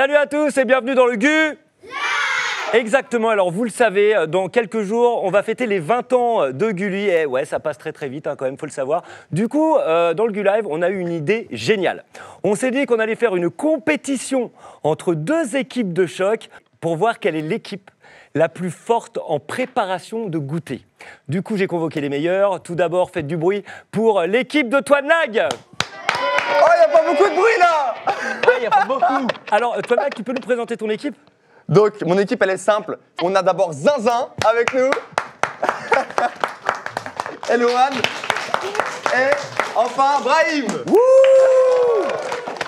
Salut à tous et bienvenue dans le GU. Exactement, alors vous le savez, dans quelques jours, on va fêter les 20 ans de Gulli. Et ouais, ça passe très vite quand même, faut le savoir. Du coup, dans le GU Live, on a eu une idée géniale. On s'est dit qu'on allait faire une compétition entre deux équipes de choc pour voir quelle est l'équipe la plus forte en préparation de goûter. Du coup, j'ai convoqué les meilleurs. Tout d'abord, faites du bruit pour l'équipe de Toinlag. Oh, il n'y a pas beaucoup de bruit là. Ouais, il n'y a pas beaucoup. Alors, Toinlag, tu peux nous présenter ton équipe ? Donc, mon équipe, elle est simple. On a d'abord Zinzin avec nous. Eloane. Et enfin, Brahim.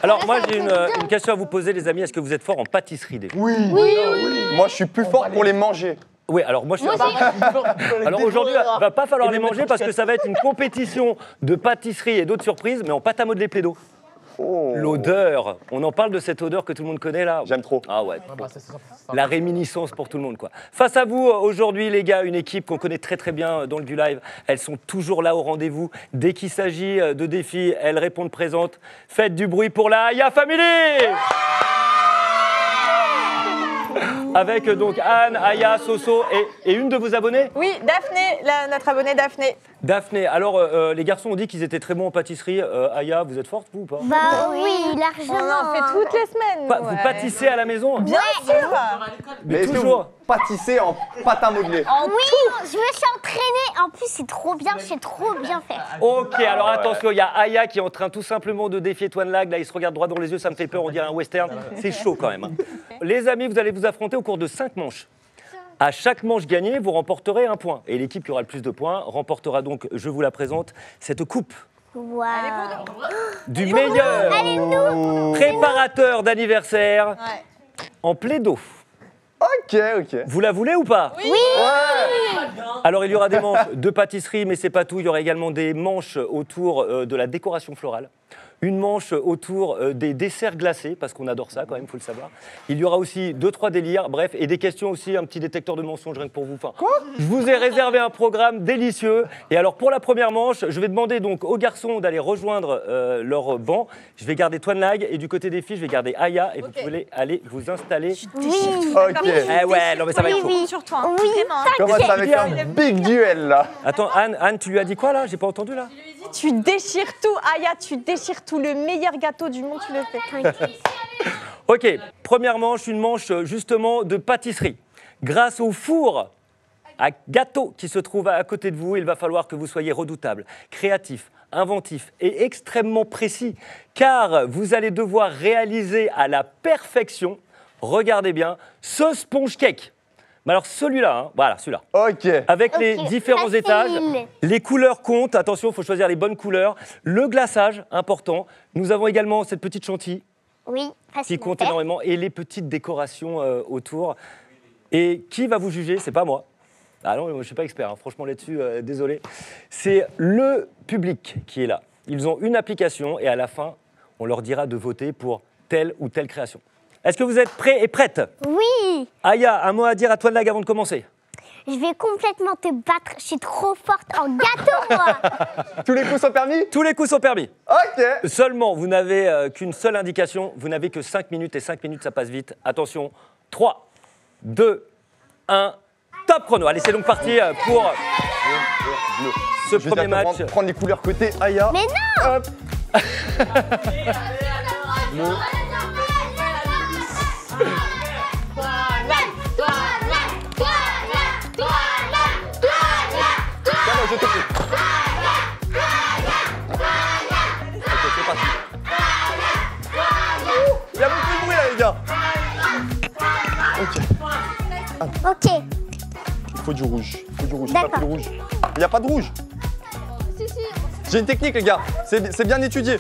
Alors, moi, j'ai une question à vous poser, les amis. Est-ce que vous êtes fort en pâtisserie déjà ? Oui. Moi, je suis plus fort pour les manger. Oui, alors moi, je suis... Alors aujourd'hui, il va pas falloir les manger parce que ça va être une compétition de pâtisserie et d'autres surprises, mais en pâte à modeler Plaido. Oh. L'odeur, on en parle de cette odeur que tout le monde connaît là. J'aime trop. Ah ouais. La réminiscence pour tout le monde quoi. Face à vous aujourd'hui les gars, une équipe qu'on connaît très bien dans le GU Live. Elles sont toujours là au rendez-vous. Dès qu'il s'agit de défis, elles répondent présentes. Faites du bruit pour la Aya Family. Avec donc Anne, Aya, Soso et une de vos abonnées. Oui, Daphné, notre abonnée Daphné. Daphné, alors les garçons ont dit qu'ils étaient très bons en pâtisserie. Aya, vous êtes forte vous ou pas ? Bah oui, largement. On en fait toutes les semaines. Nous, Vous pâtissez à la maison ? Bien sûr. Mais est-ce que toujours. vous pâtissez en pâte à modeler? Oui, je me suis entraînée. En plus, c'est trop bien, je sais trop bien faire. Ok, alors attention, il y a Aya qui est en train tout simplement de défier Toinlag. Là, il se regarde droit dans les yeux, ça me fait peur, on dirait un western. C'est chaud quand même. Les amis, vous allez vous affronter au cours de 5 manches. À chaque manche gagnée, vous remporterez un point. Et l'équipe qui aura le plus de points remportera donc, je vous la présente, cette coupe Waouh. du meilleur préparateur d'anniversaire Ouais. en Plaido. Ok. Vous la voulez ou pas ? Oui. Alors, il y aura des manches de pâtisserie, mais c'est pas tout. Il y aura également des manches autour de la décoration florale. Une manche autour des desserts glacés, parce qu'on adore ça quand même, il faut le savoir. Il y aura aussi 2-3 délires, bref, et des questions aussi, un petit détecteur de mensonges rien que pour vous. Enfin, je vous ai réservé un programme délicieux. Et alors, pour la première manche, je vais demander donc aux garçons d'aller rejoindre leur banc. Je vais garder Toinlag, et du côté des filles, je vais garder Aya, et vous pouvez aller vous installer. Oui. Ok. Eh ouais, non mais ça va être chaud. Oui. Sur toi. Oui. Vraiment. Comment ça va être un big duel là? Attends, Anne, tu lui as dit quoi là ? J'ai pas entendu là. Tu déchires tout, Aya, tu déchires tout. Le meilleur gâteau du monde, tu le fais. Ok, première manche, une manche justement de pâtisserie. Grâce au four à gâteau qui se trouve à côté de vous, il va falloir que vous soyez redoutable, créatif, inventif et extrêmement précis, car vous allez devoir réaliser à la perfection, regardez bien, ce sponge cake. Mais alors celui-là, hein, voilà, celui-là. Ok. Avec les différents facile. étages, les couleurs comptent, attention, il faut choisir les bonnes couleurs. Le glaçage, important. Nous avons également cette petite chantilly Oui, qui facile. à compte faire. énormément et les petites décorations autour. Et qui va vous juger ? C'est pas moi. Ah non, je ne suis pas expert, hein. Franchement là-dessus, désolé. C'est le public qui est là. Ils ont une application et à la fin, on leur dira de voter pour telle ou telle création. Est-ce que vous êtes prêts et prêtes ? Oui, Aya, un mot à dire à Toinlag avant de commencer. je vais complètement te battre. Je suis trop forte en gâteau, moi. Tous les coups sont permis? Tous les coups sont permis. Ok. Seulement, vous n'avez qu'une seule indication. Vous n'avez que 5 minutes et 5 minutes, ça passe vite. Attention, 3, 2, 1, top chrono. Allez, c'est donc parti pour ce Je vais premier match. prendre les couleurs côté Aya. Mais non. Hop. Tiens, moi, je te prie. Ok, c'est parti. Il y a beaucoup de bruit là, les gars. Ok. Ok. Il faut du rouge. D'accord. Pas plus de rouge. Il n'y a pas de rouge. J'ai une technique, les gars. C'est bien étudié.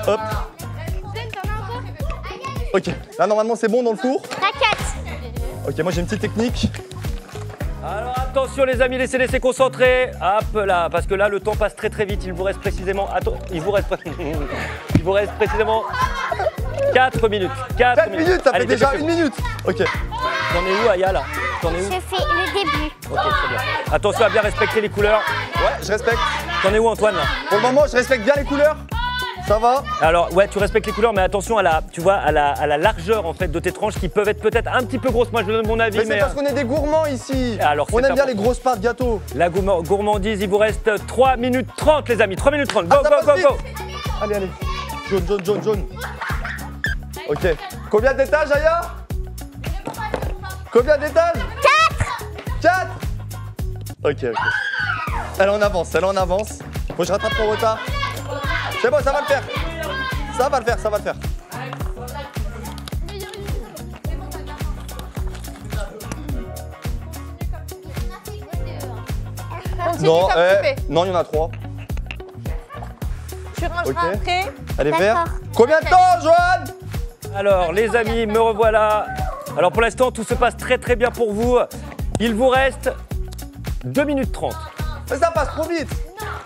Hop. Ok. Là, normalement, c'est bon dans le four. Raquette. Ok, moi, j'ai une petite technique. Alors attention les amis, laissez concentrer. Hop là, parce que là le temps passe très vite. Il vous reste précisément... Attends, il vous reste précisément 4 minutes. 4 minutes, ça fait Allez, déjà dépêchez-vous. 1 minute. Ok. T'en es où Aya là ? T'en es où ? Je fais le début. Ok, très bien. Attention à bien respecter les couleurs. Ouais, je respecte. T'en es où Antoine là ? Pour le moment, je respecte bien les couleurs. Ça va? Alors, ouais, tu respectes les couleurs, mais attention à la, tu vois, à la largeur en fait de tes tranches qui peuvent être peut-être un petit peu grosses. Moi, je donne mon avis, Mais c'est parce qu'on est des gourmands ici. Alors, on c'est aime bien important. les grosses parts de gâteau. La gourmandise, il vous reste 3 minutes 30, les amis. 3 minutes 30. Go, Ah, ça go, passe go, vite. go. Allez, allez. Jaune, jaune, jaune, jaune. Ok. Combien d'étages, Aya? Combien d'étages? 4. Ok, ok. Elle en avance, elle en avance. Faut que je rattrape mon retard. C'est bon, ça va le faire. Ça va le faire, ça va le faire. Continue Non, comme tu fais. non, il y en a 3. Tu rangeras Ok. après. Elle est D'accord. verte. Combien de temps, Joanne? Alors, les amis, me revoilà. Alors, pour l'instant, tout se passe très très bien pour vous. Il vous reste 2 minutes 30. Mais ça passe trop vite.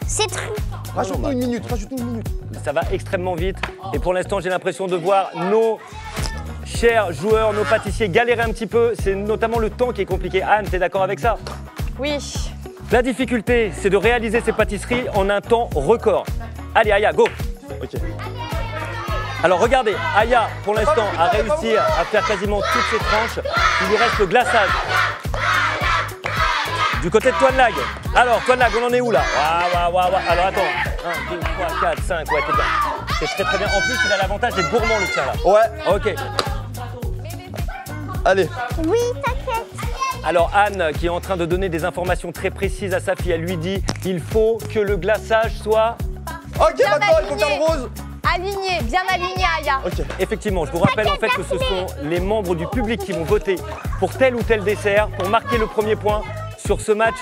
C'est truc. Rajoute-nous une minute, rajoute-nous une minute. Ça va extrêmement vite. Et pour l'instant, j'ai l'impression de voir nos chers joueurs, nos pâtissiers galérer un petit peu. C'est notamment le temps qui est compliqué. Anne, t'es d'accord avec ça? Oui. La difficulté, c'est de réaliser ces pâtisseries en un temps record. Allez, Aya, go! Ok. Alors regardez, Aya, pour l'instant, a réussi à faire quasiment toutes ses tranches. Il lui reste le glaçage. Du côté de Toine Lag. Alors, Toine Lag, on en est où là? Waouh. Alors attends. 1, 2, 3, 4, 5. Ouais, t'es bien. C'est très très bien. En plus, il a l'avantage d'être gourmand, le tien là. Ouais, Ok. allez. Oui, t'inquiète. Alors Anne, qui est en train de donner des informations très précises à sa fille, elle lui dit il faut que le glaçage soit... Ok, maintenant, il faut faire le rose. Aligné, bien aligné, Aya. Ok. Effectivement, je vous rappelle en fait que ce sont les membres du public qui vont voter pour tel ou tel dessert, pour marquer le premier point sur ce match.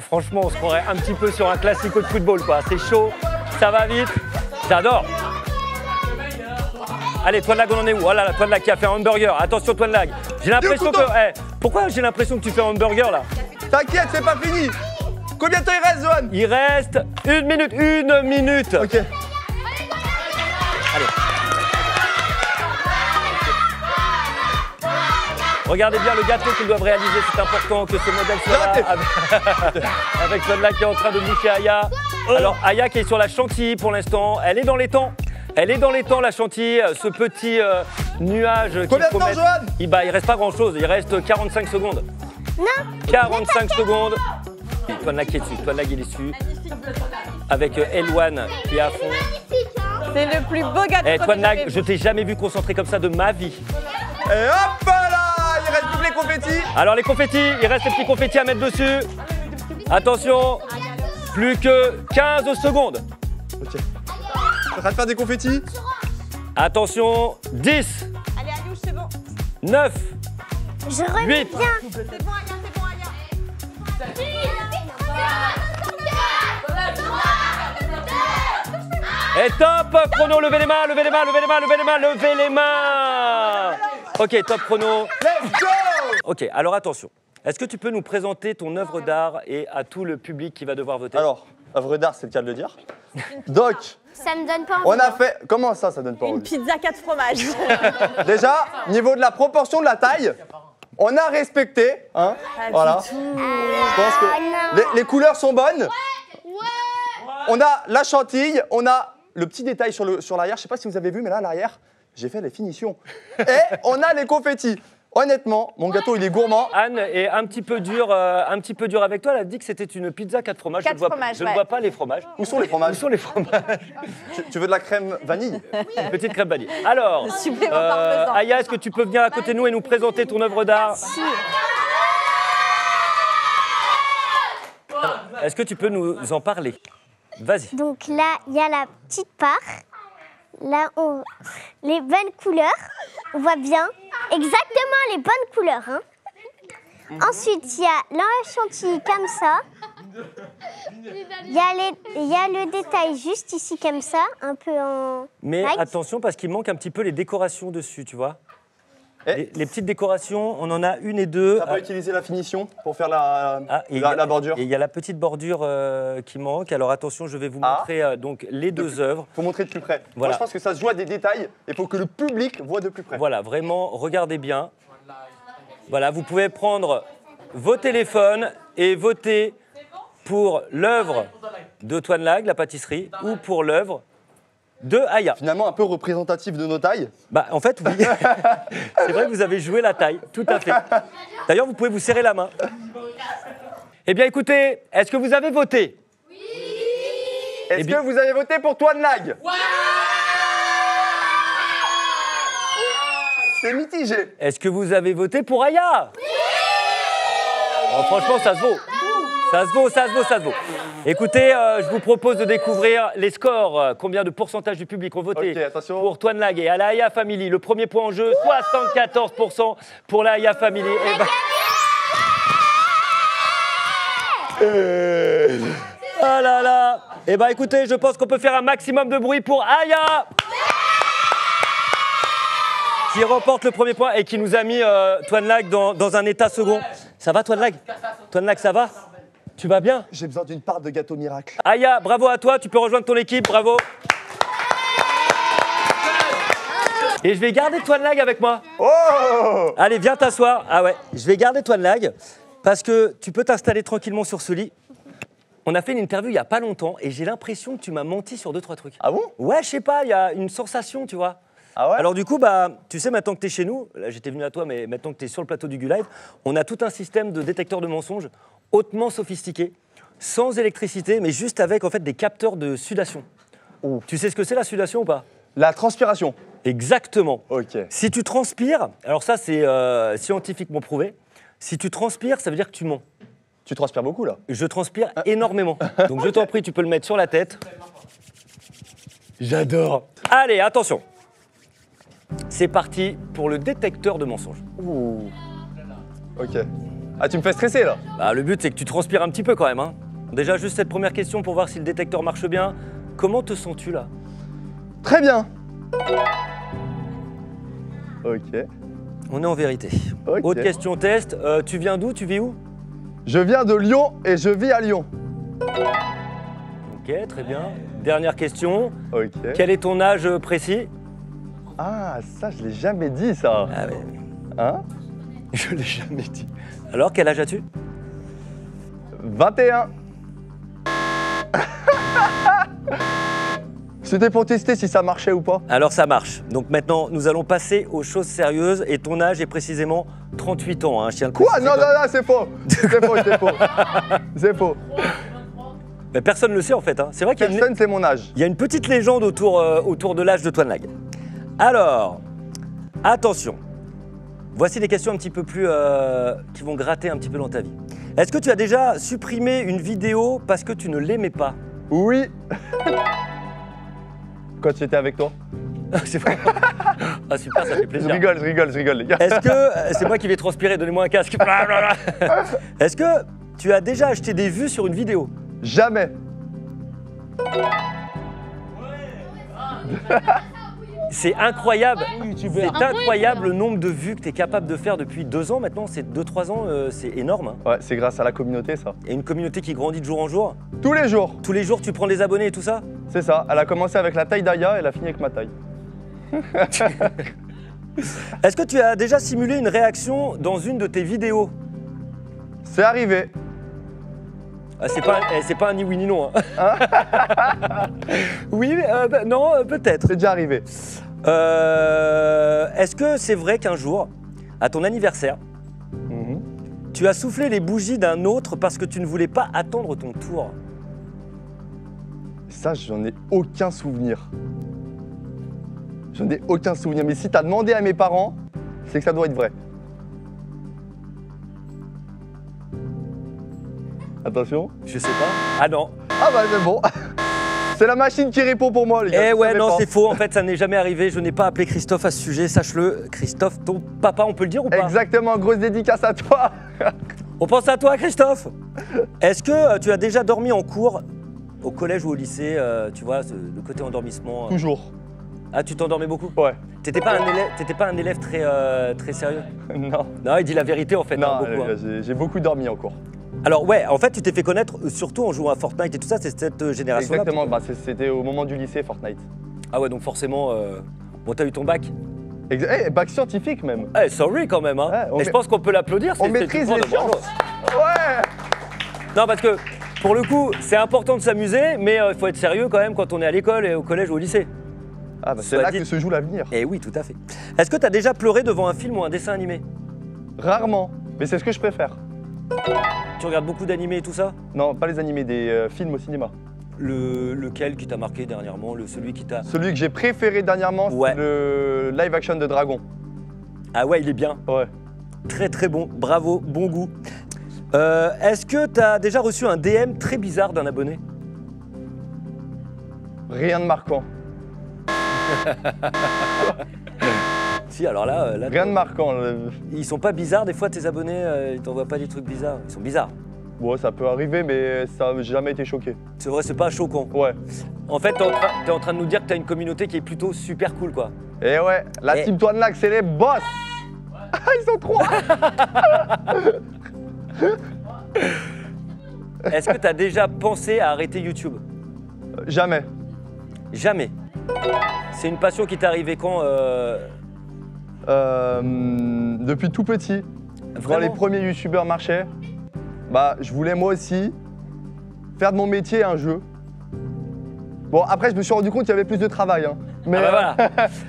Franchement, on se croirait un petit peu sur un classico de football, quoi. C'est chaud, ça va vite, j'adore. Allez, Toine Lag, on en est où? Oh là là, Toine Lag qui a fait un hamburger. Attention, Toine Lag. J'ai l'impression que... pourquoi j'ai l'impression que tu fais un hamburger là? T'inquiète, c'est pas fini. Combien de temps il reste, Joanne? Il reste 1 minute. 1 minute. Ok. Allez. Regardez bien le gâteau qu'ils doivent réaliser, c'est important que ce modèle soit là avec celle-là qui est en train de bouffer Aya. Alors Aya qui est sur la chantilly pour l'instant, elle est dans les temps. Elle est dans les temps la chantilly, ce petit nuage qui Combien de temps, promet... Joanne? Il reste pas grand chose, il reste 45 secondes. Non. 45 secondes. Toine Lag qui est dessus, Toine Lag il est dessus. Avec Elwan qui est à fond. C'est le plus beau gâteau que Toine j'ai Lag, jamais je vu. t'ai jamais vu concentré comme ça de ma vie. Et hop là, il reste plus que les confettis. Alors les confettis, il reste les petits confettis à mettre dessus. Attention, plus que 15 secondes. Ok. T'es en train de faire des confettis? Attention, 10, Allez, Alouche, c'est bon. 9, Je remets 8. bien. C'est bon, Aya, c'est bon, Aya. Et top chrono, levez les mains, levez les mains, levez les mains, levez les mains, levez les mains. Ok, top chrono. Let's go. Ok, alors attention. Est-ce que tu peux nous présenter ton œuvre d'art et à tout le public qui va devoir voter? Alors, œuvre d'art, c'est le cas de le dire. Donc, Ça me donne pas envie. on a fait... Comment ça donne pas Une envie? pizza 4 fromages. Déjà, niveau de la proportion de la taille, on a respecté, hein. Voilà. Je pense que les couleurs sont bonnes. On a la chantilly, on a le petit détail sur l'arrière. Je sais pas si vous avez vu, mais là, à l'arrière, j'ai fait les finitions. Et on a les confettis. Honnêtement, mon gâteau, il est gourmand. Anne est un petit peu dure avec toi. Elle a dit que c'était une pizza 4 fromages. 4 fromages, je ne ouais. vois pas les fromages. Où sont les Où fromages? sont les fromages? Tu veux de la crème vanille? Une petite crème vanille. Alors, Supplément parmesan. Aya, est-ce que tu peux venir à côté de nous et nous présenter ton œuvre d'art? Est-ce que tu peux nous en parler? Vas-y. Donc là, il y a la petite part. Là, les bonnes couleurs. On voit bien exactement les bonnes couleurs. Hein. Ensuite, il y a la chantilly comme ça. Il y a le détail juste ici comme ça, un peu en... Mais light. attention parce qu'il manque un petit peu les décorations dessus, tu vois. Et Les petites décorations, on en a une et deux. t'as pas utilisé la finition pour faire la bordure? Et il y a la petite bordure qui manque. Alors attention, je vais vous montrer donc les deux œuvres. Faut montrer de plus près. Voilà. Moi, je pense que ça se joue à des détails et il faut que le public voit de plus près. Voilà, vraiment, regardez bien. Voilà, vous pouvez prendre vos téléphones et voter pour l'œuvre de Toine Lag, la pâtisserie, ou pour l'œuvre de Aya. Finalement, un peu représentatif de nos tailles. Bah, en fait, oui. C'est vrai que vous avez joué la taille, tout à fait. D'ailleurs, vous pouvez vous serrer la main. Eh bien, écoutez, est-ce que vous avez voté? Oui. Est-ce que vous avez voté pour Toine Lag? Ouais. C'est mitigé. Est-ce que vous avez voté pour Aya? Oui. Oh, franchement, ça se vaut. Ça se vaut, ça se vaut, ça se vaut. Écoutez, je vous propose de découvrir les scores. Combien de pourcentage du public ont voté pour Toine Lag et à la Aya Family. Le premier point en jeu, 74% pour la Aya Family. Ah là là. Eh ben écoutez, je pense qu'on peut faire un maximum de bruit pour Aya, qui remporte le premier point et qui nous a mis Toine Lag dans un état second. Ça va, Toine Lag? Toine Lag, ça va? Tu vas bien? J'ai besoin d'une part de gâteau miracle. Aya, bravo à toi, tu peux rejoindre ton équipe, bravo. Et je vais garder Toine Lag avec moi. Oh! Allez, viens t'asseoir. Ah ouais, je vais garder Toine Lag parce que tu peux t'installer tranquillement sur ce lit. On a fait une interview il n'y a pas longtemps et j'ai l'impression que tu m'as menti sur 2-3 trucs. Ah bon? Ouais, je sais pas, il y a une sensation, tu vois. Ah ouais? Alors du coup, bah, tu sais, maintenant que tu es chez nous, là j'étais venu à toi, mais maintenant que tu es sur le plateau du Gu-Live, on a tout un système de détecteurs de mensonges hautement sophistiqué, sans électricité, mais juste avec en fait des capteurs de sudation. Oh. Tu sais ce que c'est la sudation ou pas? La transpiration. Exactement. Ok. Si tu transpires, alors ça c'est scientifiquement prouvé, si tu transpires, ça veut dire que tu mens. Tu transpires beaucoup là? Je transpire énormément. Donc je t'en prie, tu peux le mettre sur la tête. J'adore. Allez, attention. C'est parti pour le détecteur de mensonges. Ouh. Ok. Ah, tu me fais stresser là? Bah, le but c'est que tu transpires un petit peu quand même. Hein. Déjà juste cette première question pour voir si le détecteur marche bien. Comment te sens-tu là? Très bien. Ok. On est en vérité. Ok. Autre question test. Tu viens d'où? Tu vis où? Je viens de Lyon et je vis à Lyon. Ok, très bien. Dernière question. Ok. Quel est ton âge précis? Ah, ça, je l'ai jamais dit, ça. Ah ouais. Hein? Je l'ai jamais dit. Alors, quel âge as-tu? 21. C'était pour tester si ça marchait ou pas. Alors, ça marche. Donc maintenant, nous allons passer aux choses sérieuses. Et ton âge est précisément 38 ans. Hein. Je tiens à le Quoi? préciser. Non, non, non, c'est faux. C'est faux, c'est faux. C'est faux. Mais personne ne le sait en fait. Hein. C'est vrai qu'il y a une... Personne, c'est mon âge. Il y a une petite légende autour de l'âge de Toine Lag. Alors, attention. Voici des questions un petit peu plus qui vont gratter un petit peu dans ta vie. Est-ce que tu as déjà supprimé une vidéo parce que tu ne l'aimais pas? Oui. Quand j'étais avec toi. C'est vrai. Ah super, ça fait plaisir. Je rigole, les gars. Est-ce que c'est moi qui vais transpirer? Donnez-moi un casque. Est-ce que tu as déjà acheté des vues sur une vidéo? Jamais. C'est incroyable. C'est incroyable le nombre de vues que tu es capable de faire depuis 2 ans maintenant. C'est 2-3 ans, c'est énorme. Hein. Ouais, c'est grâce à la communauté, ça. Et une communauté qui grandit de jour en jour. Tous les jours. Tous les jours, tu prends des abonnés et tout ça? C'est ça. Elle a commencé avec la taille d'Aya, elle a fini avec ma taille. Est-ce que tu as déjà simulé une réaction dans une de tes vidéos? C'est arrivé. Ah, c'est pas un ni oui ni non. Hein. Oui, mais, non, peut-être. C'est déjà arrivé. Est-ce que c'est vrai qu'un jour, à ton anniversaire, tu as soufflé les bougies d'un autre parce que tu ne voulais pas attendre ton tour? Ça, j'en ai aucun souvenir. J'en ai aucun souvenir. Mais si t'as demandé à mes parents, c'est que ça doit être vrai. Attention. Je sais pas. Ah non. Ah bah c'est bon. C'est la machine qui répond pour moi, les gars. Eh je ouais, savais non, pas. c'est faux. En fait, ça n'est jamais arrivé. Je n'ai pas appelé Christophe à ce sujet, sache-le. Christophe, ton papa, on peut le dire ou pas? Exactement, grosse dédicace à toi. On pense à toi, Christophe. Est-ce que tu as déjà dormi en cours, au collège ou au lycée, tu vois, le côté endormissement? Toujours. Ah, tu t'endormais beaucoup? Ouais. T'étais pas un élève très sérieux? Non. Non, il dit la vérité en fait. Non, hein, beaucoup, hein. j'ai beaucoup dormi en cours. Alors ouais, en fait, tu t'es fait connaître surtout en jouant à Fortnite et tout ça, c'est cette génération-là. Exactement, bah, c'était au moment du lycée, Fortnite. Ah ouais, donc forcément, bon, t'as eu ton bac? Bac scientifique même. Eh, sorry quand même, hein. Ouais, Et je pense qu'on peut l'applaudir. On maîtrise les sciences. Ouais. Non, parce que pour le coup, c'est important de s'amuser, mais il faut être sérieux quand même quand on est à l'école et au collège ou au lycée. Ah bah c'est là que se joue l'avenir. Eh oui, tout à fait. Est-ce que tu as déjà pleuré devant un film ou un dessin animé? Rarement, mais c'est ce que je préfère. Tu regardes beaucoup d'animés et tout ça? Non, pas les animés, des films au cinéma. Lequel qui t'a marqué dernièrement? Celui qui t'a... Celui que j'ai préféré dernièrement, c'est le live action de Dragon. Ah ouais, il est bien. Ouais. Très très bon, bravo, bon goût. Est-ce que tu as déjà reçu un DM très bizarre d'un abonné? Rien de marquant. Si, alors là... Rien de marquant. Ils sont pas bizarres des fois tes abonnés, ils t'envoient pas des trucs bizarres, ils sont bizarres. Bon, ça peut arriver, mais ça n'a jamais été choqué. C'est vrai, c'est pas choquant. Ouais. En fait, t'es en train de nous dire que t'as une communauté qui est plutôt super cool, quoi. Et ouais, la team Toinlag, c'est les boss. Ils sont trois. Est-ce que t'as déjà pensé à arrêter YouTube? Jamais. Jamais. C'est une passion qui t'est arrivée quand Depuis tout petit. Vraiment? Quand les premiers youtubeurs marchaient, bah, je voulais moi aussi faire de mon métier un jeu. Bon, après, je me suis rendu compte qu'il y avait plus de travail. Hein. Mais voilà.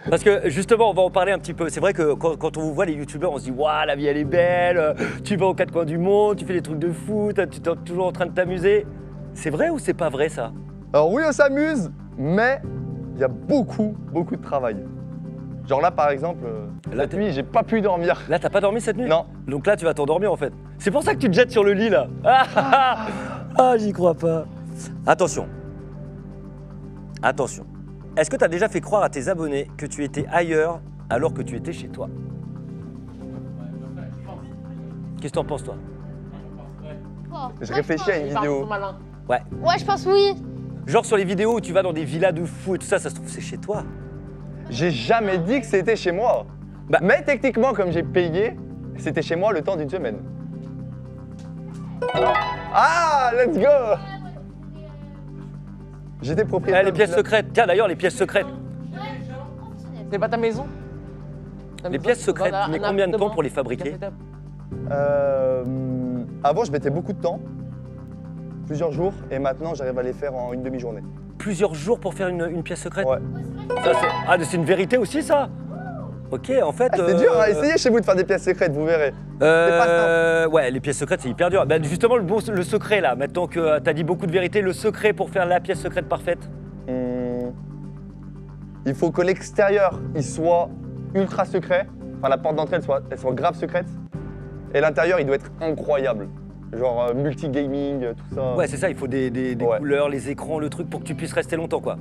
Parce que justement, on va en parler un petit peu. C'est vrai que quand on vous voit les youtubeurs, on se dit waouh, la vie elle est belle, tu vas aux quatre coins du monde, tu fais des trucs de foot, tu es toujours en train de t'amuser. C'est vrai ou c'est pas vrai ça? Alors oui, on s'amuse, mais il y a beaucoup de travail. Genre là, par exemple, cette nuit, j'ai pas pu dormir. Là, t'as pas dormi cette nuit? Non. Donc là, tu vas t'endormir en fait. C'est pour ça que tu te jettes sur le lit là. Ah, j'y crois pas. Attention. Attention. Est-ce que tu as déjà fait croire à tes abonnés que tu étais ailleurs alors que tu étais chez toi? Qu'est-ce que t'en penses toi? Je réfléchis à une vidéo. Ouais. Ouais, je pense oui. Genre sur les vidéos où tu vas dans des villas de fous et tout ça, ça se trouve c'est chez toi. J'ai jamais dit que c'était chez moi. Bah. Mais techniquement, comme j'ai payé, c'était chez moi le temps d'une semaine. Ah, let's go! J'étais propriétaire. Les pièces secrètes. Tiens d'ailleurs les pièces secrètes. C'est pas ta maison? Les pièces secrètes, tu mets combien de temps pour les fabriquer? Avant, je mettais beaucoup de temps, plusieurs jours, et maintenant, j'arrive à les faire en une demi-journée. Plusieurs jours pour faire une pièce secrète? Ouais. C'est une vérité aussi ça? Ok, en fait... Ah, c'est dur, hein. Essayez chez vous de faire des pièces secrètes, vous verrez. C'est pas simple. Ouais, les pièces secrètes, c'est hyper dur. Bah, justement, le secret là, maintenant que tu as dit beaucoup de vérité, le secret pour faire la pièce secrète parfaite? Il faut que l'extérieur, il soit ultra secret. Enfin, la porte d'entrée, elle soit grave secrète. Et l'intérieur, il doit être incroyable. Genre multi-gaming, tout ça. Ouais, c'est ça, il faut des couleurs, les écrans, le truc pour que tu puisses rester longtemps, quoi.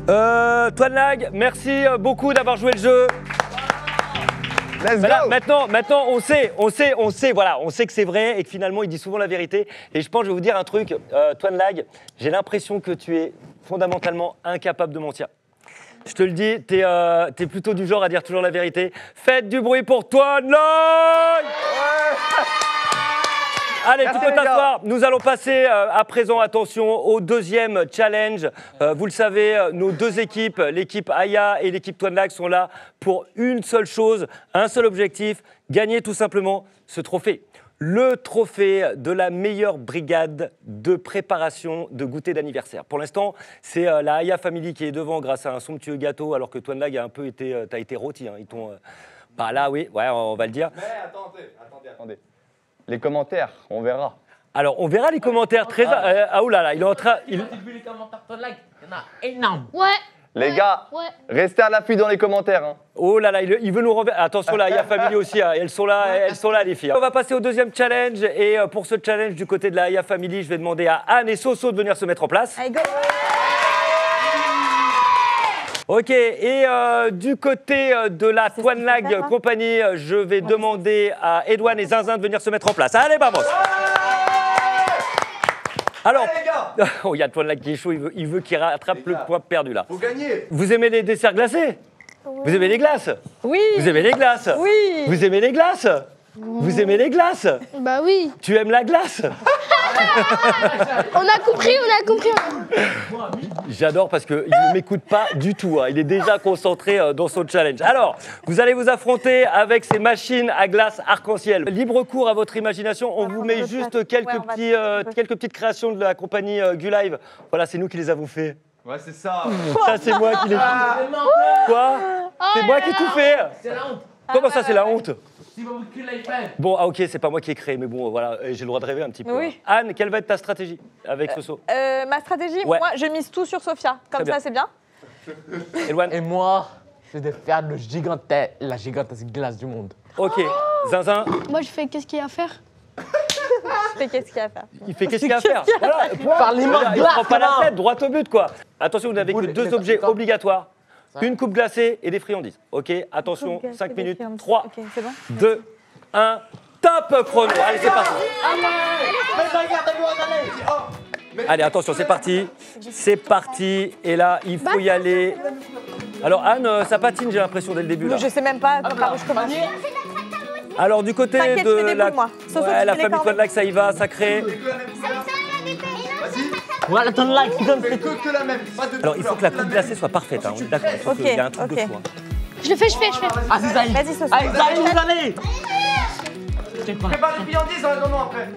Toinlag, merci beaucoup d'avoir joué le jeu. Let's Voilà, go. maintenant, on sait, voilà, on sait que c'est vrai et que finalement, il dit souvent la vérité. Et je pense, je vais vous dire un truc, Toinlag, j'ai l'impression que tu es fondamentalement incapable de mentir. Je te le dis, t'es plutôt du genre à dire toujours la vérité. Faites du bruit pour Toinlag! Allez, tu peux t'asseoir. Nous allons passer à présent, attention, au deuxième challenge. Vous le savez, nos deux équipes, l'équipe Aya et l'équipe Toinlag, sont là pour une seule chose, un seul objectif, gagner tout simplement ce trophée. Le trophée de la meilleure brigade de préparation de goûter d'anniversaire. Pour l'instant, c'est la Aya Family qui est devant grâce à un somptueux gâteau, alors que Toinlag a un peu été, t'as été rôti. Hein. Ils t'ont, bah là, oui, ouais, on va le dire. Mais attendez. Les commentaires, on verra. Alors, on verra les commentaires très... ah oulala, il est en train... T'as vu les commentaires Toinlag? Il y en a énorme. Ouais. Les gars, restez à l'affût dans les commentaires. Hein. Oh là là, il veut nous renverser. Attention là, il y a Family aussi, hein. elles sont là les filles. On va passer au deuxième challenge et pour ce challenge du côté de la Aya Family, je vais demander à Anne et Soso de venir se mettre en place. Allez, go. Ok, et du côté de la Toinlag Compagnie, je vais demander à Edouane et Zinzin de venir se mettre en place. Allez, vamos. Alors, oh, il y a Toinlag qui est chaud, il veut qu'il rattrape le point perdu là. Faut gagner. Vous aimez les desserts glacés? Vous aimez les glaces? Oui. Vous aimez les glaces? Oui. Vous aimez les glaces? Vous aimez les glaces? Bah oui. Tu aimes la glace? On a compris. J'adore parce qu'il ne m'écoute pas du tout. Hein. Il est déjà concentré dans son challenge. Alors, vous allez vous affronter avec ces machines à glace arc-en-ciel. Libre cours à votre imagination. On vous met juste quelques petites créations de la compagnie Gulive. Voilà, c'est nous qui les avons fait. Ouais, c'est ça. Ça, c'est moi qui l'ai fait. Quoi? C'est moi qui ai tout fait. C'est la honte. Comment ça, c'est la honte? C'est vous qui l'avez fait. Bon, ah ok, c'est pas moi qui ai créé, mais bon, voilà, j'ai le droit de rêver un petit peu. Oui. Anne, quelle va être ta stratégie avec Soso? Ma stratégie, Ouais. moi, je mise tout sur Sophia. Comme Très ça, bien. c'est bien. Eloane? Et moi, c'est de faire la gigantesque glace du monde. Ok. Zinzin, Moi, je fais qu'est-ce qu'il y a à faire? Je fais qu'est-ce qu'il y a à faire. il fait qu'est-ce qu'il y a à faire? Voilà, point. Par les mains Il glaces, prend pas la main. tête, droit au but, quoi. Attention, vous n'avez que Boule, deux les- objets attends. obligatoires. Une coupe glacée et des friandises. Ok, attention, 5 minutes. 3, Ok, c'est bon. 2, 1, top chrono. Allez, c'est parti. Allez, attention, c'est parti. C'est parti. Et là, il faut y aller. Alors, Anne, ça patine, j'ai l'impression, dès le début. Là. Je sais même pas par où je commence. Alors, du côté T'inquiète, je de fais des la, boules, moi. Soso, tu ouais, fais la les famille cordes. Toadlac, ça y va, sacré. Voilà ton like, Mais que la même. Pas de Alors, il faut que la coupe glacée soit parfaite. Hein. On est d'accord, il faut Ok, qu'il y ait un truc ok. de fou. Hein. Je le fais. Ah, c'est ça. Vas-y, Soso. Allez, vous allez. Prépare les friandises en attendant après.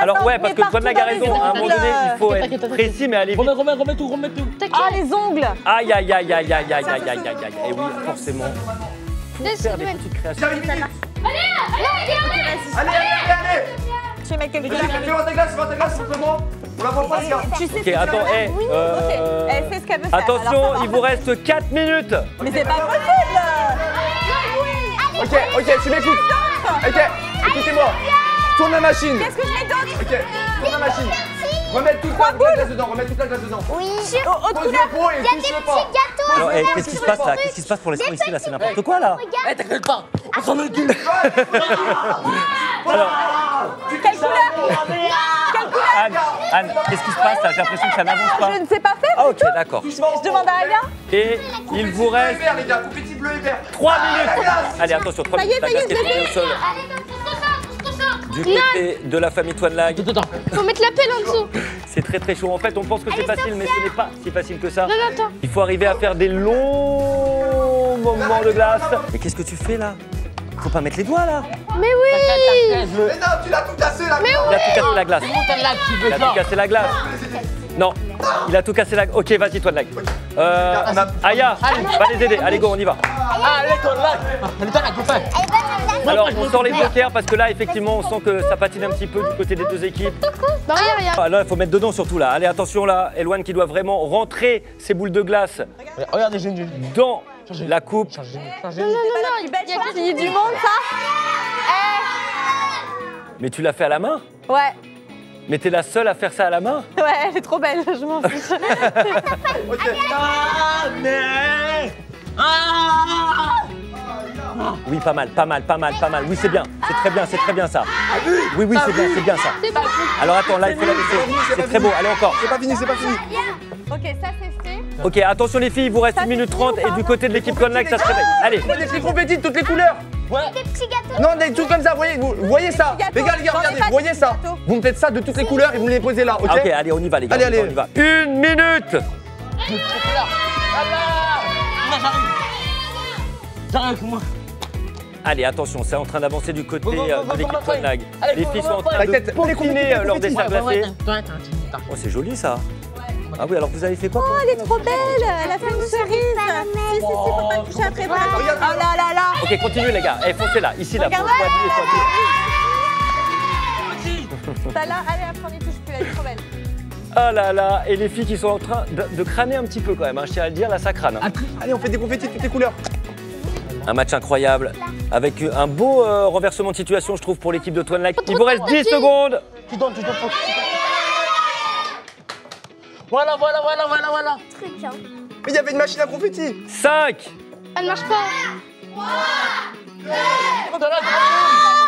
Alors, Attends, ouais, parce mais que Toadlac partout a dans raison. les À un moment ongles. donné, il faut T'inquiète, être t'inquiète. précis, mais aller vite. Remets tout. Ah, les ongles. Aïe, aïe, aïe, aïe, aïe, aïe, aïe, aïe, aïe, aïe. Et oui, forcément. Faire des petites créations. Allez, allez, Vas-y. allez. Je vais mettre quelque chose. Fais-moi ta glace, simplement. On la voit pas, les gars. Tu sais Ok, attends, hé. Ok, elle sait ce qu'elle veut faire. Attention, alors ça va. il vous reste 4 minutes. Mais c'est pas possible. Ok, tu m'écoutes. Ok, écoutez-moi. Tourne la machine. Qu'est-ce que je mets d'autre? Ok, tourne la machine. Remets toute la glace dedans, remets toute la glace dedans. Oui. Autre Pose couleur. le pot et touche le pas. Alors, qu'est-ce qui se passe là? Qu'est-ce qui se passe pour l'instant ici là? C'est n'importe quoi là. Eh, t'inquiète pas, on s'en occupe. Alors, Quelle couleur? Anne, qu'est-ce qui se passe là? J'ai l'impression que ça n'avance pas. Je ne sais pas faire. Ah, ok, d'accord. Je demande à Aya. Et il vous Bleu et reste vert, les gars, confetti bleu et vert. 3 minutes. Allez, attention, 3 Ça y minutes. est, La glace qui est je l'ai tombée au sol. Du côté de la famille Toadlac, Dedans. Faut mettre la pelle en dessous. c'est très très chaud. En fait, on pense que c'est facile, mais ce n'est pas si facile que ça. Non, attends. Il faut arriver à faire des longs moments de glace. Mais qu'est-ce que tu fais là? Faut pas mettre les doigts là. Mais oui. Mais non, tu l'as tout cassé là. Il a tout cassé la glace. T'as là, tu veux Il a tout cassé la glace. Non, il a tout cassé la glace. Ok, vas-y, Toadlac. Aya, va les aider. Allez, go, on y va. Allez, ton like. Allez, ton like, copain. Alors, on sort les jokers parce que là, effectivement, on sent que ça patine un petit peu du côté des deux équipes. Bah, regarde. Ah, là, il faut mettre dedans surtout là. Allez, attention là, Eloane qui doit vraiment rentrer ses boules de glace Regardez, j'ai une. dans la coupe. C'est pas la plus belle chantilly du monde, ça. Mais tu l'as fait à la main? Ouais. Mais t'es la seule à faire ça à la main? Ouais, elle est trop belle, je m'en fiche. Oui, pas mal. Oui, c'est bien. C'est très bien ça. Oui, c'est bien ça. C'est bon. Alors attends, là, il faut la laisser. C'est très beau. Allez, encore. C'est pas fini. Ok, ça c'est fait. Ok, attention les filles, il vous reste 1 minute 30 et du côté de l'équipe Toadlac, ça se réveille. Allez. Des petits confettis de toutes les couleurs. Des petits gâteaux. Non, des trucs comme ça, vous voyez ça. Gâteaux. Les gars, J'en ai regardez, pas vous voyez de ça. gâteaux. Vous me faites ça de toutes les couleurs et vous me les posez là, ok? Ah, ok, allez, on y va les gars. Allez, on y va. 1 minute. J'arrive, moi. Allez, attention, c'est en train d'avancer du côté Go, go, go, de go, l'équipe go, go. Toadlac. Allez, Les go, filles go, sont en go, train go. de T'inquiète, peaufiner leur dessert glacé. Oh, c'est joli ça. Ah oui, alors vous avez fait quoi? Oh, elle est trop belle. Elle a fait une cerise. Si, faut pas toucher après. Oh là là là. Ok, continue les gars. Eh, foncez là, ici là. Regarde. Faut appuyer. Ça là, allez, après on y touche plus. Elle est trop belle. Ah là là, et les filles qui sont en train de crâner un petit peu quand même, hein, je tiens à le dire, là ça crâne. hein. Allez, on fait des confettis de toutes les couleurs. Un match incroyable, avec un beau renversement de situation je trouve pour l'équipe de Toadlac. Il vous reste 10 secondes. Tu donnes. Voilà. Truc, hein. Mais il y avait une machine à confettis. 5. Elle marche pas.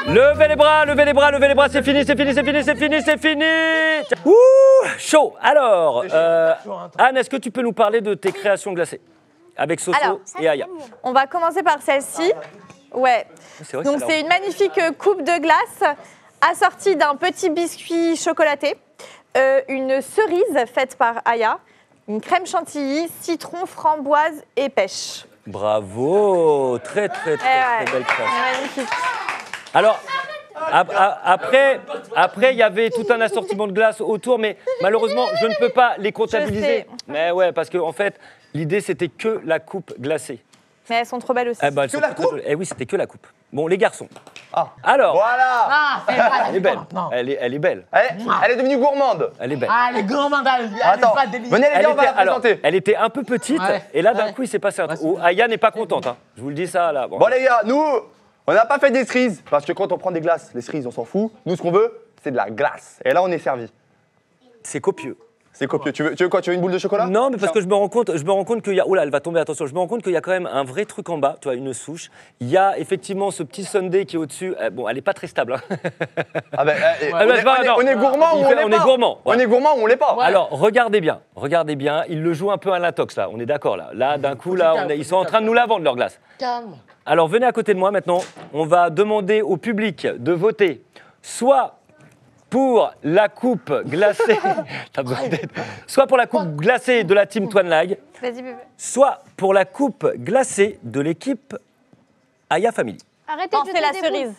Levez les bras, c'est fini. Ouh, chaud. Alors, Anne, est-ce que tu peux nous parler de tes créations glacées avec Soso Alors, et Aya? On va commencer par celle-ci. Ouais. C'est vrai que Donc ça a c'est une magnifique coupe de glace assortie d'un petit biscuit chocolaté, une cerise faite par Aya, une crème chantilly, citron, framboise et pêche. Bravo, très belle création. Magnifique. Alors, Après, il y avait tout un assortiment de glaces autour, mais malheureusement, je ne peux pas les comptabiliser. Mais ouais, parce que en fait, l'idée, c'était que la coupe glacée. Mais elles sont trop belles aussi. Eh ben, elles sont la très coupe jolies. Eh oui, c'était que la coupe. Bon, les garçons. Ah. Alors, Voilà. Ah, c'est pas elle est belle. Non. Elle est belle. Elle est devenue gourmande. Elle est belle. Ah, les gourmands, elle est Attends, pas délicieuse. venez les gars, on va la présenter. elle était un peu petite, Ouais. et là, d'un Ouais. coup, il s'est passé un truc. Oh, Aya n'est pas contente, hein. Je vous le dis ça, là. Bon. Bon les gars, nous, on n'a pas fait des cerises, parce que quand on prend des glaces, les cerises, on s'en fout. Nous, ce qu'on veut, c'est de la glace. Et là, on est servi. C'est copieux. C'est copieux. Tu veux quoi? Tu veux une boule de chocolat? Non, mais parce que je me rends compte qu'il y a. Oh là, elle va tomber, attention. Je me rends compte qu'il y a quand même un vrai truc en bas, tu vois, une souche. Il y a effectivement ce petit sundae qui est au-dessus. Bon, elle n'est pas très stable. Hein. Ah ben, non. on est gourmand ou on l'est pas? On est gourmand. On est gourmand ou on l'est pas? Alors, regardez bien. Il le joue un peu à l'intox, là. On est d'accord, là. Là, d'un coup, là, ils sont en train de nous la vendre, leur glace. Calme. Alors, venez à côté de moi maintenant. On va demander au public de voter soit pour la coupe glacée, t'as besoin d'aide. Soit pour la coupe glacée de la team Twanlag, Vas-y, bébé. soit pour la coupe glacée de l'équipe Aya Family. Arrêtez de Pensez jeter la des cerise.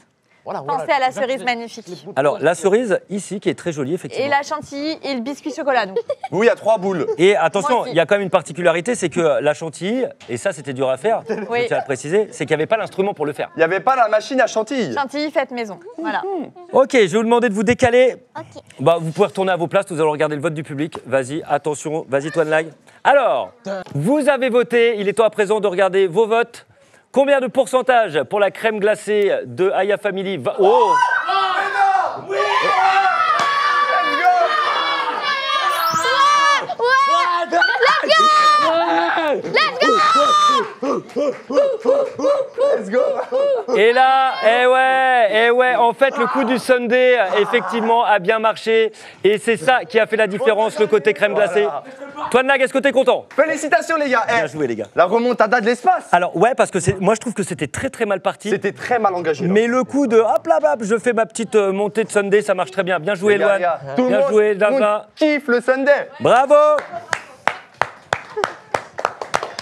Voilà, Pensez à la cerise magnifique. Alors, la cerise, ici, qui est très jolie, Et effectivement. la chantilly et le biscuit chocolat, nous. Oui, il y a 3 boules. Et attention, Moi aussi. il y a quand même une particularité, c'est que la chantilly, et ça c'était dur à faire, Oui. je tiens à le préciser, c'est qu'il n'y avait pas l'instrument pour le faire. Il n'y avait pas la machine à chantilly. Chantilly faite maison. Voilà. Ok, je vais vous demander de vous décaler. Ok. Bah, vous pouvez retourner à vos places, nous allons regarder le vote du public. Vas-y, attention, vas-y Twanlag. Alors, vous avez voté, il est temps à présent de regarder vos votes. Combien de pourcentage pour la crème glacée de Aya Family Oh Let's go. Et là, eh ouais, en fait, le coup du sundae, effectivement, a bien marché. Et c'est ça qui a fait la différence, le côté crème glacée. Twanlag, est-ce que t'es content? Félicitations les gars. Bien joué, les gars. La remontada de l'espace. Alors, ouais, parce que moi, je trouve que c'était très, très mal parti. C'était très mal engagé. là. Mais le coup de hop là, hop, je fais ma petite montée de sundae, ça marche très bien. Bien joué, Les gars, Eloane. les gars, tout le Bien monde, joué, tout le monde Dava. kiffe le Sunday. Bravo!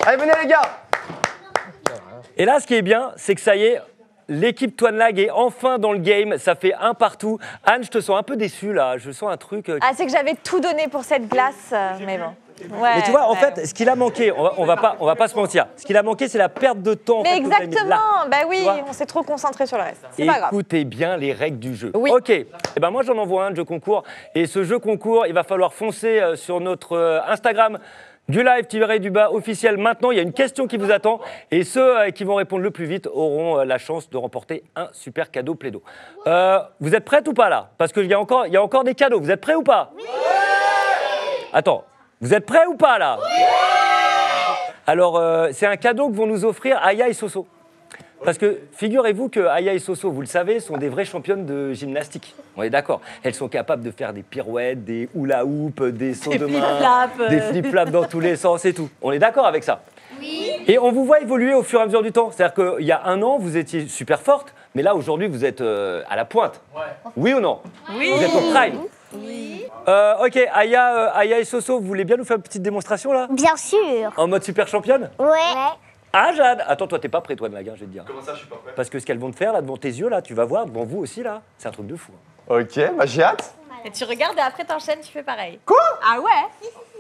Allez, venez les gars. Et là, ce qui est bien, c'est que ça y est, l'équipe Twanlag est enfin dans le game. Ça fait un partout. Anne, je te sens un peu déçue là. Je sens un truc. Ah, c'est que j'avais tout donné pour cette glace, mais bon. Ouais, Mais tu vois, en ouais. fait, ce qu'il a manqué, on va pas se mentir. Ce qu'il a manqué, c'est la perte de temps. en Mais fait, que vous avez mis là. exactement, bah oui, Tu vois on s'est trop concentré sur le reste. C'est pas grave. Écoutez bien les règles du jeu. Oui. Ok. Eh ben moi j'en envoie un de jeu concours. Et ce jeu concours, il va falloir foncer sur notre Instagram du live-du-bas officiel maintenant. Il y a une question qui vous attend. Et ceux qui vont répondre le plus vite auront la chance de remporter un super cadeau Play-Doh. Vous êtes prêts ou pas là? Parce qu'il y a encore des cadeaux. Vous êtes prêts ou pas? Oui. Attends. Vous êtes prêts ou pas là? Oui. Alors c'est un cadeau que vont nous offrir Aya et Soso. Parce que figurez-vous que Aya et Soso, vous le savez, sont des vraies championnes de gymnastique. On est d'accord. Elles sont capables de faire des pirouettes, des hula hoop, des sauts de main, des flip-flaps dans tous les sens et tout. On est d'accord avec ça? Oui. Et on vous voit évoluer au fur et à mesure du temps. C'est-à-dire qu'il y a un an, vous étiez super forte, mais là aujourd'hui, vous êtes à la pointe. Ouais. Oui ou non? Oui. Vous êtes au prime. Oui. Ok, Aya et Soso, vous voulez bien nous faire une petite démonstration là? Bien sûr. En mode super championne? Ouais. Ah, Jade! Attends, toi, t'es pas prêt, toi, de la guerre, je vais te dire. Comment ça, je suis pas prêt? Parce que ce qu'elles vont te faire, là, devant tes yeux, là, tu vas voir, devant vous aussi, là, c'est un truc de fou. Ok, bah j'ai hâte. Et tu regardes et après t'enchaînes, tu fais pareil. Quoi? Ah ouais?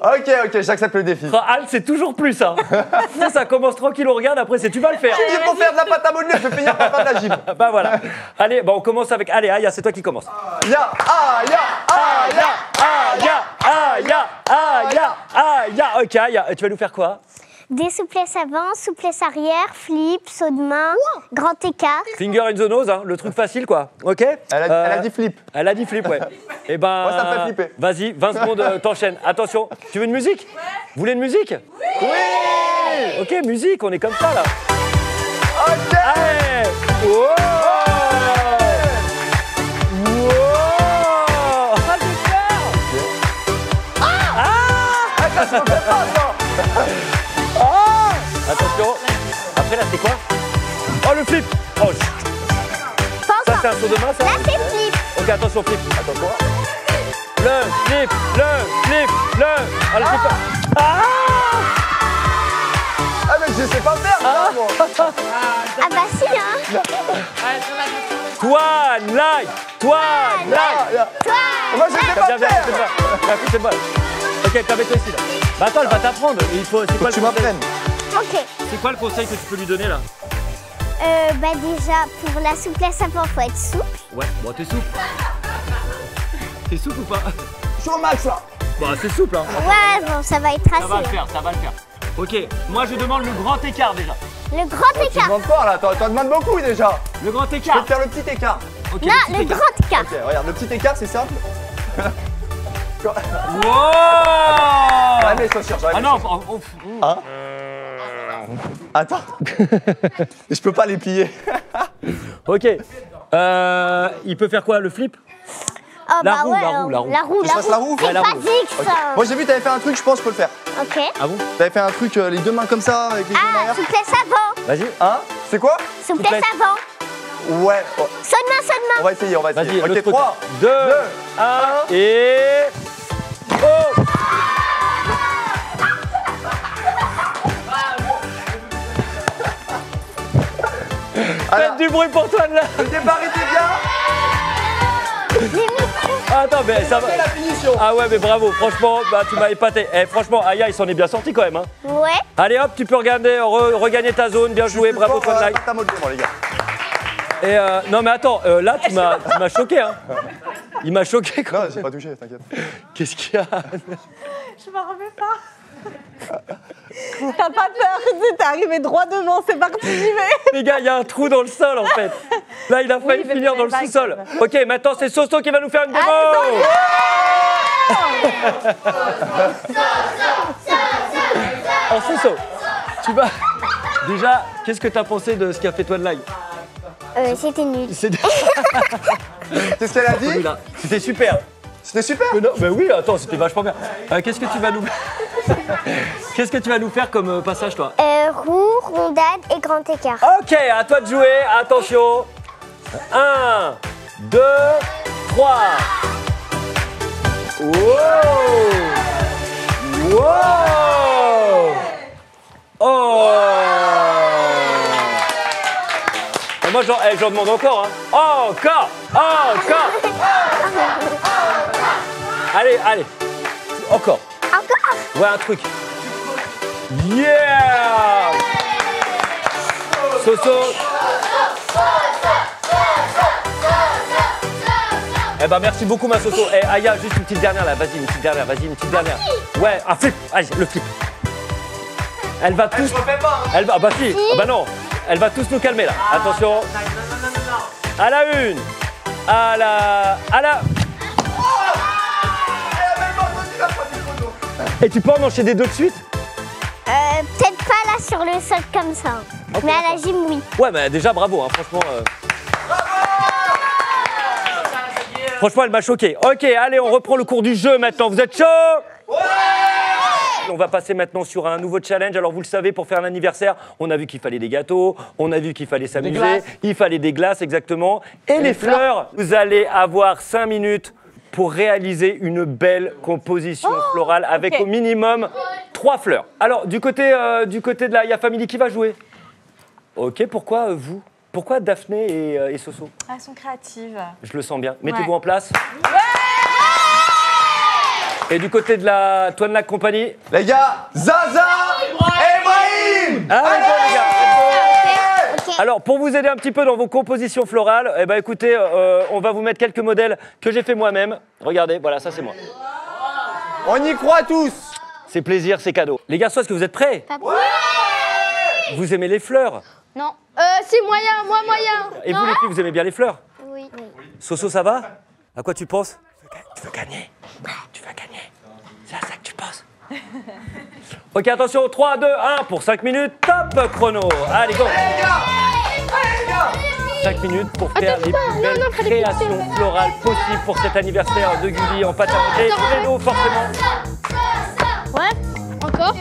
Ok, j'accepte le défi. Oh, Anne, c'est toujours plus ça. Ça commence tranquille, on regarde, après, c'est tu vas le faire. Il faut faire de la pâte à modeler, je vais finir par faire de la gym. Bah voilà. Allez, bah, on commence avec. Allez, Aya, c'est toi qui commence. Aya, Aya. Ok, Aya, tu vas nous faire quoi? Des souplesses avant, souplesse arrière, flip, saut de main, grand écart. Finger in the nose, hein, le truc facile, quoi. Ok? Elle a dit flip. Elle a dit flip, ouais. Et ben. Moi, ça me fait flipper. Vas-y, 20 secondes, t'enchaînes. Attention, tu veux une musique? Vous voulez une musique? Oui. Ok, musique, on est comme ça, là. Ok. Allez! Wow! Wow! Ah, super! Ah! Ça se refait pas, ça. Attention! Après, là, c'est quoi? Oh, le flip! Oh, ça, c'est un saut de main, ça? Là, c'est flip. Ok, attention, flip. Attention. Le flip! Ah, le flip! Ah! Ah, mais je sais pas faire, ça, moi. Ah bah si, hein. Ouais, sur la Twilight. Moi, je sais pas Viens, faire. c'est bon. Ok, permets-toi ici là. Bah attends, elle va t'apprendre. Il faut. C'est quoi Tu le conseil? m'apprennes. Ok. C'est quoi le conseil que tu peux lui donner là? Bah déjà, pour la souplesse avant, faut être souple. Ouais, bon, t'es souple. T'es souple ou pas? Je suis au max là. Bah, c'est souple, hein. Ouais, bon, ça va être assez. Ça va le faire, ça va le faire. Ok, moi je demande le grand écart déjà. Le grand Tu écart. demandes fort là, t'en demandes beaucoup déjà. Le grand Je peux écart. te faire le petit écart. Ok, Non, petit le écart. grand écart. Ok, regarde, le petit écart c'est simple. Wow. J'enlève mes chaussures, j'enlève Ah mes non, chaussures. oh, Attends. Je peux pas les plier. ok. Il peut faire quoi? Le flip? Oh, La bah roue, ouais, la roue, la roue. La roue, Je fasse la roue? C'est Ouais, la roue. basique, Ok. ça. Moi j'ai vu t'avais fait un truc, je pense que je peux le faire. Ok. Ah bon? T'avais fait un truc, les deux mains comme ça, avec les deux Ah, derrière. souplesse avant. Vas-y. Hein? C'est quoi? Souplesse Souplesse. avant. Ouais. Oh, Sonne-main, on sonne-main. va essayer, on va Vas-y, essayer. le Ok, truc. 3. 2, 1 et... Oh! Faites du bruit pour toi là. Le départ était bien. Attends, mais ça va. C'est la finition. Ah ouais, mais bravo, franchement, bah, tu m'as épaté. Eh, franchement, Aya, il s'en est bien sorti quand même. Hein. Ouais. Allez hop, tu peux regarder, regagner ta zone, bien joué, bravo Twilight. Pas ta mode, moi, les gars. Et non mais attends, là tu m'as choqué. Hein. Il m'a choqué quoi. Non, j'ai pas touché, t'inquiète. Qu'est-ce qu'il y a? Je m'en remets pas. T'as pas peur, t'es arrivé droit devant, c'est parti, j'y vais. Les gars, il y a un trou dans le sol en fait. Là, il a failli mais finir c'est dans le pas sous-sol. Ok, maintenant c'est Soso qui va nous faire une démo. Alors Soso, tu vas... Déjà, qu'est-ce que t'as pensé de ce qu'a fait Twilight? C'était nul. C'est Qu'est-ce qu'elle a dit? C'était super. C'était super. Mais non, mais oui, attends, c'était vachement bien. Qu'est-ce que tu vas nous... Qu'est-ce que tu vas nous faire comme passage, toi? Roue, rondade et grand écart. Ok, à toi de jouer. Attention. 1, 2, 3. Wow! Wow! Oh! Et moi, j'en demande encore. Hein. Encore! Encore! Allez, allez. Encore. Encore. Ouais, un truc. Yeah! Soso. Eh ben merci beaucoup ma Soso. Eh Aya, juste une petite dernière là, vas-y, une petite dernière, vas-y, une petite dernière. Ouais, un flip, allez, le flip. Elle va tous. Je refais pas, hein. Elle va, bah si, ah bah non. Elle va tous nous calmer là. Attention. À la une. À la. Et tu peux en enchaîner deux de suite? Peut-être pas là sur le sol comme ça. Mais à la gym, oui. Ouais, mais déjà bravo, hein, franchement. Franchement, elle m'a choqué. Ok, allez, on reprend le cours du jeu maintenant. Vous êtes chaud? Ouais! On va passer maintenant sur un nouveau challenge. Alors, vous le savez, pour faire un anniversaire, on a vu qu'il fallait des gâteaux, on a vu qu'il fallait s'amuser, il fallait des glaces, exactement. Et les fleurs, vous allez avoir 5 minutes pour réaliser une belle composition florale avec ok. au minimum 3 fleurs. Alors, du côté de la Ya Family, qui va jouer? Ok, pourquoi vous? Pourquoi Daphné et Soso? Elles sont créatives. Je le sens bien. Mettez-vous Ouais. en place. Et du côté de la Twilight Company. Les gars, Zaza et Brahim. Ah, let's go, les gars, let's go. Ok. Alors, pour vous aider un petit peu dans vos compositions florales, eh ben, écoutez, on va vous mettre quelques modèles que j'ai fait moi-même. Regardez, voilà, ça c'est moi. On y croit tous. C'est plaisir, c'est cadeau. Les garçons, est-ce que vous êtes prêts? Vous aimez les fleurs? Non. C'est moyen, moi moyen. Et vous les filles, vous aimez bien les fleurs? Oui. Soso, ça va? À quoi tu penses? Tu veux gagner? Tu veux gagner? C'est à ça que tu penses? Ok, attention, 3, 2, 1 pour 5 minutes, top chrono. Allez, go! 5 minutes pour faire les plus belles créations florales possibles pour cet anniversaire de Gulli en pâte à modeler. Vélo, forcément. Ouais. Encore.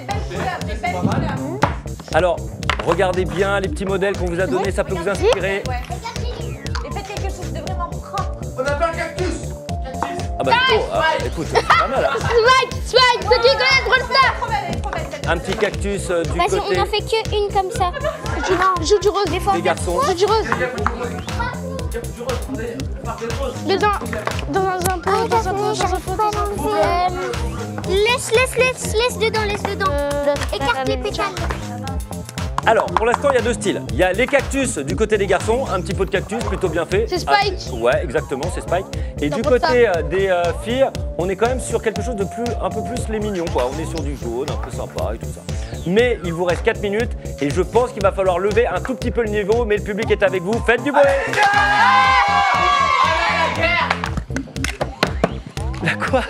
Alors, regardez bien les petits modèles qu'on vous a donnés, ça peut vous inspirer. Et faites quelque chose de vraiment propre. On a fait un cactus. Ah bah, écoute, c'est pas mal. Hein. Swag, ceux qui connaissent Brawl Stars. Un petit cactus du Vas-y, côté on en fait qu'une comme ça. Joue du rose. des garçons. Joue du rose. Mais dans un pot, dans un pot. Laisse dedans. Écarte les pétales. Alors, pour l'instant, il y a deux styles. Il y a les cactus du côté des garçons, un petit pot de cactus plutôt bien fait. C'est Spike. Ouais, exactement, c'est Spike. Et du pot de côté des filles, on est quand même sur quelque chose de un peu plus les mignons, quoi. On est sur du jaune, un peu sympa et tout ça. Mais il vous reste 4 minutes et je pense qu'il va falloir lever un tout petit peu le niveau, mais le public est avec vous. Faites du bruit. La quoi?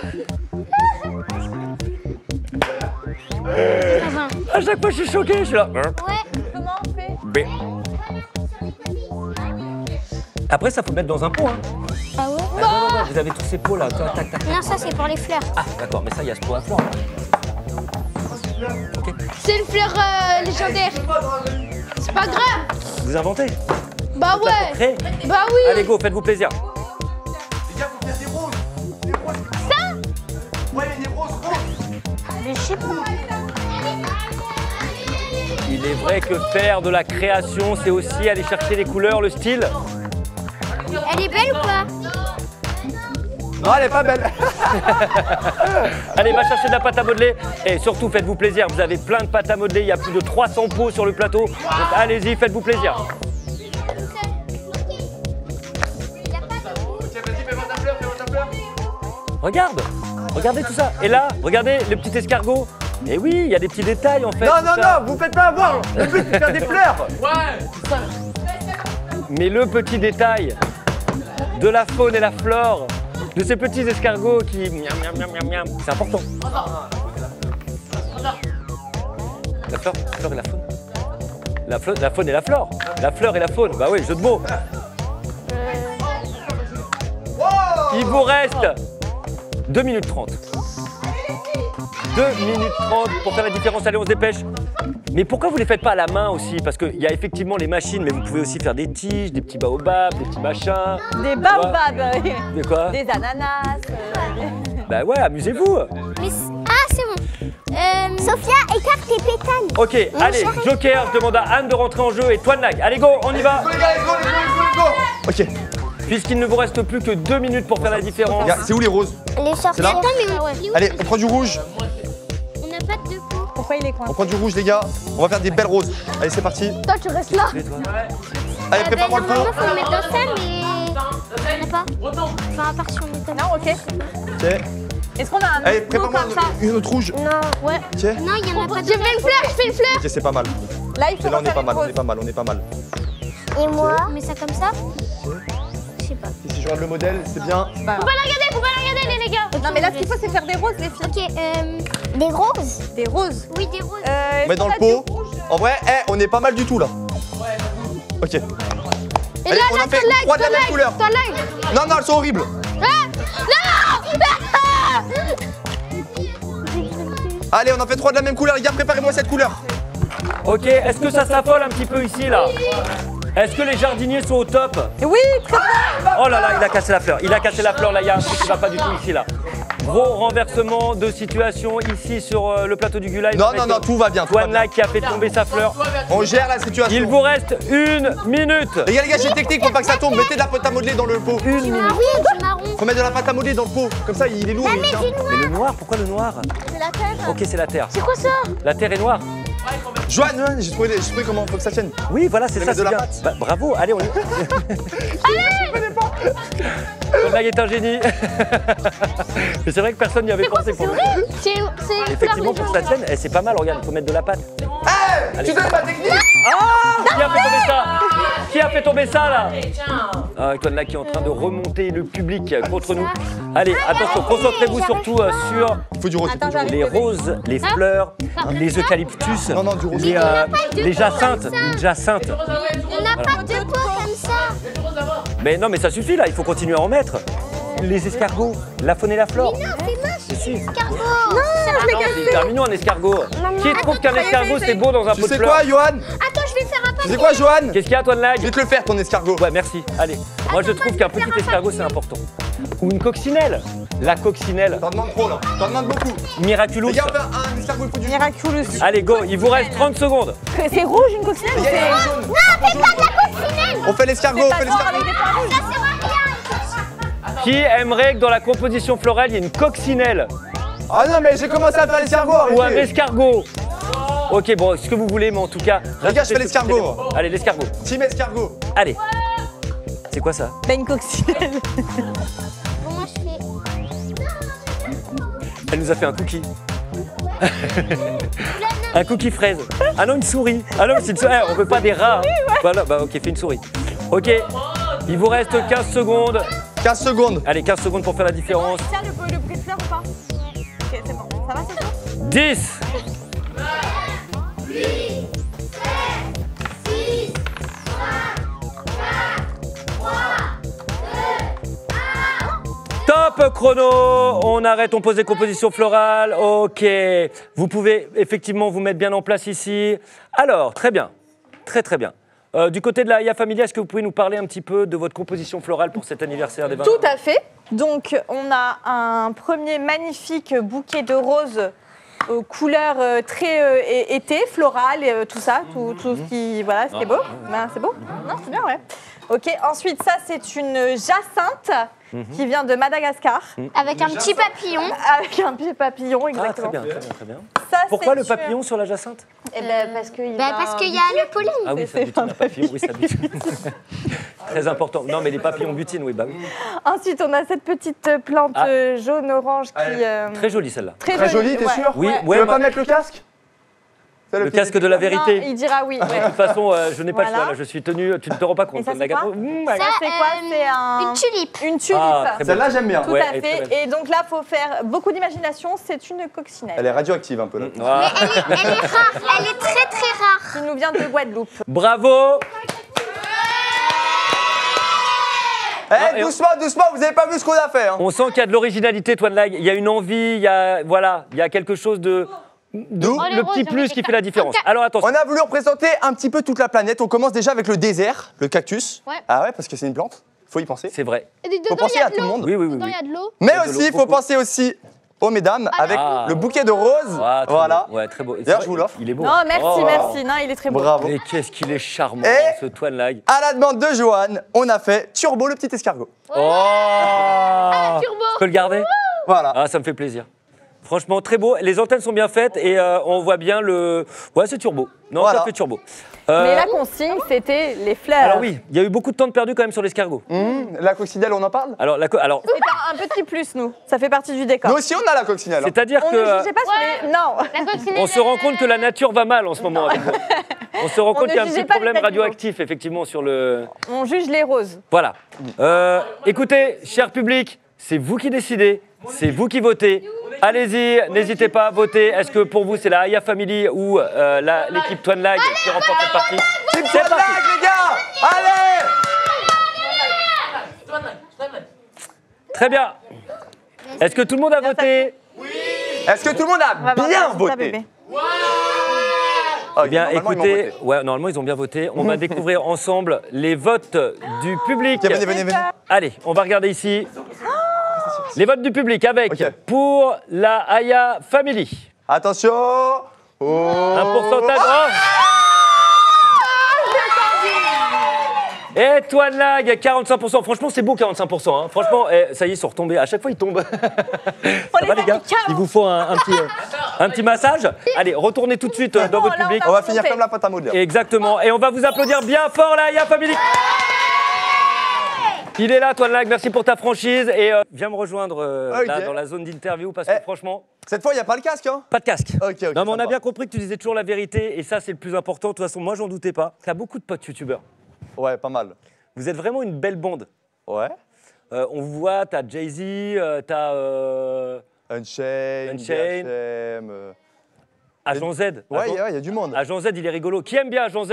À chaque fois, je suis choqué, je suis là. Ouais. Comment on fait? B. Après, ça faut le mettre dans un pot, hein. Ah ouais? Non, vous avez tous ces pots là. Tac, tac. Non, ça c'est pour les fleurs. Ah, d'accord, mais ça, il y a ce pot à fleurs. Ok. C'est une fleur légendaire. C'est pas grave. Vous inventez? Bah ouais. Créez. Bah oui. Allez, go, faites-vous plaisir. Les gars, faut faire des roses. Des roses. Ça? Ouais, mais des roses roses. Je sais pas. Il est vrai que faire de la création, c'est aussi aller chercher les couleurs, le style. Elle est belle ou pas? Non, elle est pas belle. Allez, va chercher de la pâte à modeler. Et surtout, faites-vous plaisir. Vous avez plein de pâte à modeler. Il y a plus de 300 pots sur le plateau. Donc, allez-y, faites-vous plaisir. Regarde, regardez tout ça. Et là, regardez le petit escargot. Et oui, il y a des petits détails en fait. Non, tout non, ça. non, vous faites pas avoir. Le but, c'est de faire des fleurs. Mais le petit détail de la faune et la flore, de ces petits escargots qui miam miam miam miam miam, c'est important. La fleur et la faune. La faune et la flore. La fleur et la faune. Bah oui, jeu de mots. Il vous reste 2 minutes 30. 2 minutes 30 pour faire la différence. Allez, on se dépêche. Mais pourquoi vous les faites pas à la main aussi? Parce qu'il y a effectivement les machines, mais vous pouvez aussi faire des tiges, des petits baobabs, des petits machins. Des baobabs. Des quoi? Des ananas. Bah ouais, amusez-vous. Mais ah, c'est bon. Sophia, écarte tes pétales. Ok, allez, chérie. Joker, je demande à Anne de rentrer en jeu et toi de lag. Allez, go, on y va. Les gars, let's go, let's go, let's go. Ok. Puisqu'il ne vous reste plus que 2 minutes pour faire la différence. Regarde, c'est où les roses? Les sorties. C'est là? Attends, mais on est où? Allez, on prend du rouge. On n'a pas de pot. Pourquoi il est coincé? On prend du rouge, les gars. On va faire des belles roses. Allez, c'est parti. Toi, tu restes là. Allez, prépare-moi le pot. Normalement, faut le mettre dans ça, mais on n'a pas. Enfin, à part si on est comme Non, ok. Ok. Est-ce qu'on a un Allez, autre pot prépare-moi comme ça? une autre rouge. Non, ouais. Ok. Non, il y en a pas de. Je fais une fleur, je fais une fleur. Ok, c'est pas mal. Là, il faut Et là, on est refaire pas une mal, on rose. est pas mal, on est pas mal. Et moi, on met ça comme ça? Je sais pas. Et si je regarde le modèle, c'est bien. Faut pas la regarder, les gars. Non, mais là, ce qu'il faut, c'est faire des roses, les filles. Ok, des roses? Des roses. Oui, des roses. On met dans le pot. En vrai, on est pas mal du tout là. Ok. Et Allez, là, on là, en fait 3 de la même couleur. Toi, live. Non, non, elles sont horribles. Allez, on en fait 3 de la même couleur. Les gars, préparez-moi cette couleur. Ok, est-ce que ça s'affole un petit peu ici, là? Est-ce que les jardiniers sont au top? Oui, très bien. Oh là là, il a cassé la fleur. Il a cassé la fleur, là, il y a un truc qui va pas du tout ici, là. Gros renversement de situation ici sur le plateau du Gula. Non, non, non, tout va bien. Tout va Toine bien. là qui a fait tomber sa fleur. On gère la situation. Il vous reste 1 minute. Les gars, j'ai une technique pour pas que ça tombe. Mettez de la pâte à modeler dans le pot. Une minute. Ah oui, du marron. Faut mettre de la pâte à modeler dans le pot. Comme ça, il est lourd. il tient. Mais le noir, pourquoi le noir? C'est la terre. Ok, c'est la terre. C'est quoi ça? La terre est noire. Joanne, j'ai trouvé comment faut que ça tienne. Oui, voilà, c'est Mais ça, mettre de c'est la bien. pâte. Bah, bravo, allez, on y Ton blague est un génie. Mais c'est vrai que personne n'y avait pensé pour C'est une effectivement, fleur pour que ça tienne, c'est pas mal, regarde, il faut mettre de la pâte. Tu donnes ma technique. Ah, qui a fait tomber ça? Qui a fait tomber ça, là? Ah, Antoine là qui est en train de remonter le public contre nous. Allez, attention, concentrez-vous surtout sur Il faut du rose. Attends, j'arrive. les roses, les fleurs, les eucalyptus, Non, non, du rose. les jacinthes, une jacinthe. On n'a pas de pot comme ça. Mais non, mais ça suffit là, il faut continuer à en mettre. Les escargots, la faune et la flore. Non, c'est moche. Mais si. Escargot. Ah non, c'est hyper mignon un escargot. Qui trouve qu'un escargot c'est beau dans un Tu pot de sais fleurs? quoi, Johan? Attends, je vais faire un Tu sais quoi, Johan? Qu'est-ce qu'il y a, Antoine Lag? Je vais te le faire, ton escargot. Ouais, merci. Allez. Moi, je trouve qu'un petit escargot, c'est important. Ou une coccinelle. La coccinelle. T'en demandes trop là. T'en demandes beaucoup. Miraculous. Les gars, on fait un escargot, il faut du. Miraculous. Allez, go. Il vous reste 30 secondes. C'est rouge, une coccinelle ou Les gars, il y a c'est... un jaune. Non, fais pas de la coccinelle. On fait l'escargot, on fait l'escargot. Avec des points rouges. Qui aimerait que dans la composition florale, il y ait une coccinelle Ah non, mais j'ai commencé à faire l'escargot. ou un arrêtez. escargot? Ok, bon, ce que vous voulez, mais en tout cas... Les gars, je fais l'escargot. éléments. Allez, l'escargot. Team escargot. Allez. C'est quoi ça? Bah, une coccinelle. Bon, moi, je fais. Elle nous a fait un cookie. Un cookie fraise. Ah non, une souris. Ah non, c'est une souris. On veut pas des rats. Hein. Voilà, bah ok, fais une souris. Ok, il vous reste 15 secondes. 15 secondes. Allez, 15 secondes pour faire la différence. Tiens, le bruit de fleurs ou pas? Ok, c'est bon. Ça va, c'est bon? 10. Top chrono, on arrête, on pose des compositions florales, ok. Vous pouvez effectivement vous mettre bien en place ici. Alors, très bien, très bien. Du côté de la Aya Familia, est-ce que vous pouvez nous parler un petit peu de votre composition florale pour cet anniversaire des 20 ans? Tout à fait. Donc, on a un premier magnifique bouquet de roses aux couleurs très été, florales, et, tout ça, tout ce qui, voilà, ce qui est beau. Ben, c'est beau. Non, c'est bien, ouais. Ok, ensuite, ça, c'est une jacinthe qui vient de Madagascar. Avec un petit papillon. Avec un petit papillon, Ah, exactement. très bien. Ça, Pourquoi c'est le papillon sur la jacinthe? Eh ben, parce qu'il Parce qu'il y a le pollen. Ah oui, ça butine un papillon, oui, ça butine. Très important. Non, mais les papillons butinent, oui, bah oui. Ensuite, on a cette petite plante Ah. jaune-orange qui... Très jolie celle-là. Très jolie, t'es ouais. sûr? Oui, Tu ouais, veux moi- pas mettre le casque? C'est Le casque de la Non, vérité. il dira oui. ouais. De toute façon, je n'ai pas le Voilà. choix, là, je suis tenu, tu ne te rends pas compte. Et ça, c'est Nagato. quoi Mmh, Ça, c'est quoi? C'est Une tulipe. une tulipe. Ah, très bien. Celle-là, j'aime bien. Tout Ouais, à elle est très fait. belle. Et donc là, il faut faire beaucoup d'imagination. C'est une coccinelle Elle est radioactive un peu là. Ah. Elle est rare. Elle est très très rare. qui nous vient de Guadeloupe. Bravo. Eh, et- doucement, vous avez pas vu ce qu'on a fait. Hein. On sent qu'il y a de l'originalité, Toine Lag. Il y a une envie, il y a, voilà, il y a quelque chose de... D'où les le roses, petit j'en plus ai qui des fait la différence. Alors attention. On a voulu représenter un petit peu toute la planète. On commence déjà avec le désert, le cactus. Ouais. Ah ouais, parce que c'est une plante. Faut y penser. C'est vrai. Et dedans, Faut il penser y a à de tout le l'eau. monde. Oui. Dedans, il y a de l'eau. Mais Il y a de aussi, l'eau, il faut beaucoup. penser aussi aux mesdames avec Ah. le bouquet de roses. Ah, très voilà. beau. Ouais, très beau. Et c'est D'ailleurs, vrai, je vous l'offre. Il est beau. Non, merci, Oh. merci. Non, il est très beau. Bravo. Mais qu'est-ce qu'il est charmant, Et- ce Toine Lag. À la demande de Johan, on a fait Turbo le petit escargot. Oh. turbo. Je peux le garder? Voilà. Ah, ça me fait plaisir. Franchement, très beau. Les antennes sont bien faites et on voit bien le... Ouais, c'est turbo. Non, Voilà. ça fait turbo. Mais la consigne, c'était les fleurs. Alors oui, il y a eu beaucoup de temps de perdu quand même sur l'escargot. La coccinelle, on en parle? Alors, alors C'est un petit plus, nous. Ça fait partie du décor. Nous aussi, on a la coccinelle. hein. c'est-à-dire On que... ne jugeait pas sur les... Non. La coccinelle. On se rend compte que la nature va mal en ce moment. avec vous. On se rend compte ne qu'il y a un jugeait petit pas les problème animaux. radioactif, effectivement, sur le... On juge les roses. Voilà. Écoutez, cher public, c'est vous qui décidez, c'est vous qui votez. Allez-y, n'hésitez pas à voter. Est-ce que pour vous, c'est la Aya Family ou l'équipe Toine Lag qui remporte cette partie? Team C'est Toine parti. Lag, les gars. Allez. Très bien. Est-ce que tout le monde a voté? Est-ce que tout le monde On va a voir bien ça, voté? bébé. Ok, Eh bien, normalement, ils m'ont écoutez, voté. ouais, normalement, ils ont bien voté. On va découvrir ensemble les votes du public. Ok, venez. Allez, on va regarder ici. Les votes du public avec, Ok. pour la Aya Family, Attention. Oh. un pourcentage... Oh. Et Toine Lag, 45%. Franchement, c'est beau, 45%. Hein. Franchement, ça y est, ils sont retombés. À chaque fois, ils tombent. Ça va, les gars? Il vous faut un petit massage? Allez, retournez tout de suite dans votre là, public. On va finir comme la pâte à modeler. Exactement. Et on va vous applaudir bien fort, la Aya Family. Il est là, Toine Lag. Merci pour ta franchise. Et viens me rejoindre là, Ok. dans la zone d'interview parce que Eh. franchement, Cette fois, il n'y a pas le casque, hein? pas de casque. Ok, Non, mais on a sympa. bien compris que tu disais toujours la vérité. Et ça, c'est le plus important. De toute façon, moi, j'en doutais pas. Tu as beaucoup de potes youtubeurs. Ouais, pas mal. Vous êtes vraiment une belle bande. Ouais. On vous voit, t'as Jay-Z, t'as Unchained, Unchained. BHM, Agent Z. Ouais, il y a du monde. Agent Z, il est rigolo. Qui aime bien Agent Z?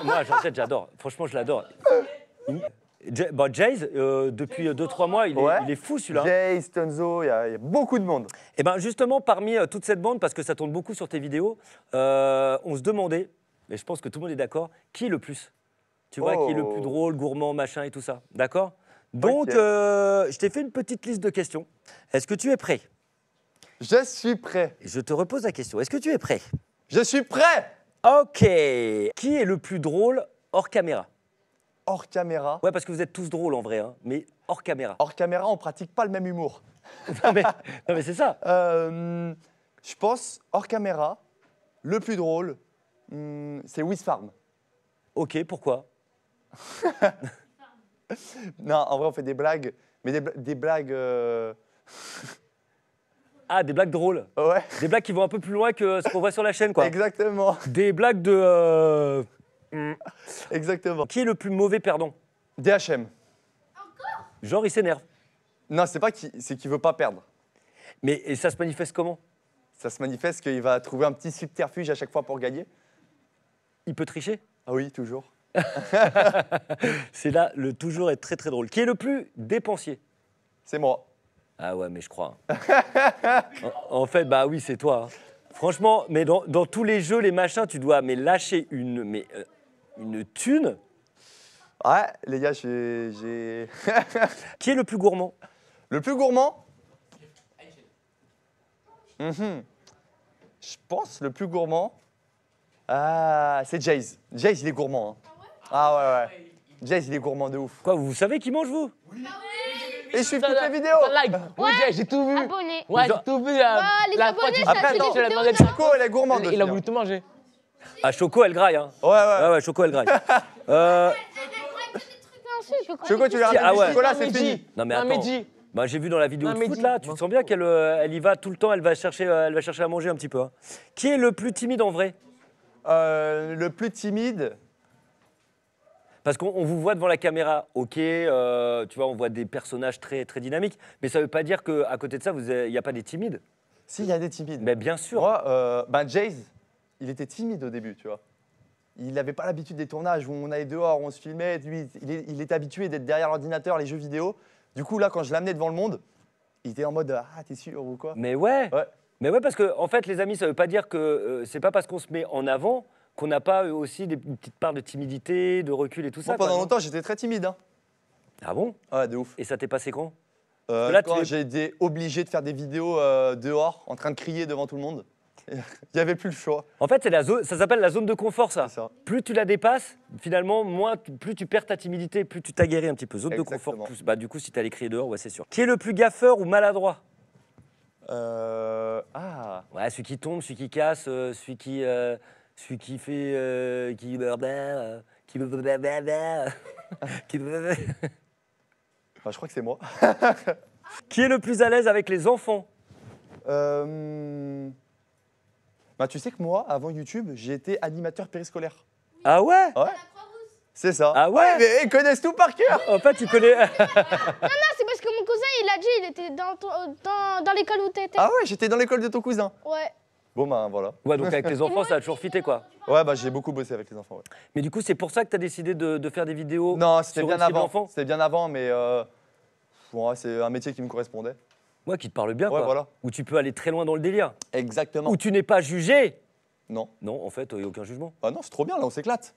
Moi, Agent Z, j'adore. Franchement, je l'adore. Jayz, depuis 2-3 mois, il Ouais. est fou celui-là. Jay, Stunzo, il y a beaucoup de monde. Et ben justement, parmi toute cette bande, parce que ça tourne beaucoup sur tes vidéos, on se demandait, et je pense que tout le monde est d'accord, qui est le plus? Tu vois, qui est le plus drôle, gourmand, machin et tout ça. D'accord? Donc, Ok. je t'ai fait une petite liste de questions. Est-ce que tu es prêt? Je suis prêt. Je te repose la question. Est-ce que tu es prêt? Je suis prêt. Ok. Qui est le plus drôle hors caméra. Hors caméra. Ouais, parce que vous êtes tous drôles en vrai, hein, mais hors caméra. Hors caméra, on pratique pas le même humour. non, mais c'est ça. Je pense, hors caméra, le plus drôle, c'est Wizfarm. Ok, pourquoi? Non, en vrai, on fait des blagues, mais des blagues... Ah, des blagues drôles. Ouais, Des blagues qui vont un peu plus loin que ce qu'on voit sur la chaîne, quoi. exactement. Des blagues de... Exactement. Qui est le plus mauvais perdant? DHM. Genre, il s'énerve. Non, c'est pas c'est qu'il veut pas perdre. Mais et ça se manifeste comment? Ça se manifeste qu'il va trouver un petit subterfuge à chaque fois pour gagner. Il peut tricher? Ah oui, toujours. C'est là, le toujours est très très drôle. Qui est le plus dépensier? C'est moi. Ah ouais, mais je crois. En fait, bah oui, c'est toi. Hein. Franchement, mais dans tous les jeux, les machins, tu dois lâcher une thune. Ouais, les gars, j'ai... Qui est le plus gourmand? Le plus gourmand? Je pense le plus gourmand... Ah, c'est Jayce. Jayce, il est gourmand. Hein. Ah ouais. Jayce, il est gourmand de ouf. Quoi, vous savez qui mange, vous? Et je suis toutes les vidéos. Oui, j'ai tout vu. Abonnés. Ouais, j'ai tout vu. les abonnés, ça Après, fait des attends, je l'ai vidéos demandé de de Choco, elle est gourmande aussi. Il a hein. voulu tout manger. Ah, Choco, elle graille. Hein. Ouais. Ouais, Choco, elle graille. Choco, tu l'as Ah ouais. Nicolas, c'est fini. Non, mais Non, attends. Mehdi. Bah, j'ai vu dans la vidéo Non, de mais foot, dis. là, tu te sens bien qu'elle elle y va tout le temps, elle va chercher à manger un petit peu. Hein. Qui est le plus timide en vrai? Le plus timide... Parce qu'on vous voit devant la caméra, ok, tu vois, on voit des personnages très, très dynamiques, mais ça ne veut pas dire qu'à côté de ça, il n'y a pas des timides. Si, il y a des timides. Mais bien sûr. Moi, Jayce, il était timide au début, tu vois. Il n'avait pas l'habitude des tournages où on allait dehors, on se filmait. Lui, il était habitué d'être derrière l'ordinateur, les jeux vidéo. Du coup, là, quand je l'amenais devant le monde, il était en mode « Ah, t'es sûr ou quoi ?» Mais ouais. Ouais. Mais ouais, parce que, en fait, les amis, ça ne veut pas dire que c'est pas parce qu'on se met en avant qu'on n'a pas aussi une petite part de timidité, de recul et tout ça. Moi, pendant quoi, non? longtemps, j'étais très timide. Hein. Ah bon? Ouais, de ouf. Et ça t'est passé quand? là, Quand j'ai été obligé de faire des vidéos dehors, en train de crier devant tout le monde, il n'y avait plus le choix. En fait, c'est ça s'appelle la zone de confort, ça. C'est ça. Plus tu la dépasses, finalement, plus tu perds ta timidité, plus tu t'aguerris un petit peu. Zone de Exactement. confort, plus. Bah, du coup, si tu allais crier dehors, ouais, c'est sûr. Qui est le plus gaffeur ou maladroit? Ouais, celui qui tombe, celui qui casse, celui qui fait. Qui. Enfin, je crois que c'est moi. Qui est le plus à l'aise avec les enfants? Bah, tu sais que moi, avant YouTube, j'ai été animateur périscolaire. Ah ouais? Ouais. C'est ça. Ah ouais? Mais ils connaissent tout par cœur. En fait, tu connais. Non, c'est parce que mon cousin, il a dit, il était dans l'école où t'étais. Ah ouais, j'étais dans l'école de ton cousin. Ouais. Bon, bah voilà. Ouais, donc avec les enfants, ça a toujours fité, quoi. Ouais, bah j'ai beaucoup bossé avec les enfants. Ouais. Mais du coup, c'est pour ça que tu as décidé de faire des vidéos. Non, c'était sur bien une cible avant. enfant. C'était bien avant, mais bon, ouais, c'est un métier qui me correspondait. Ouais, qui te parle bien, Ouais, quoi. voilà. Où tu peux aller très loin dans le délire. Exactement. Où tu n'es pas jugé. Non. Non, en fait, il n'y a aucun jugement. Ah non, c'est trop bien, là, on s'éclate.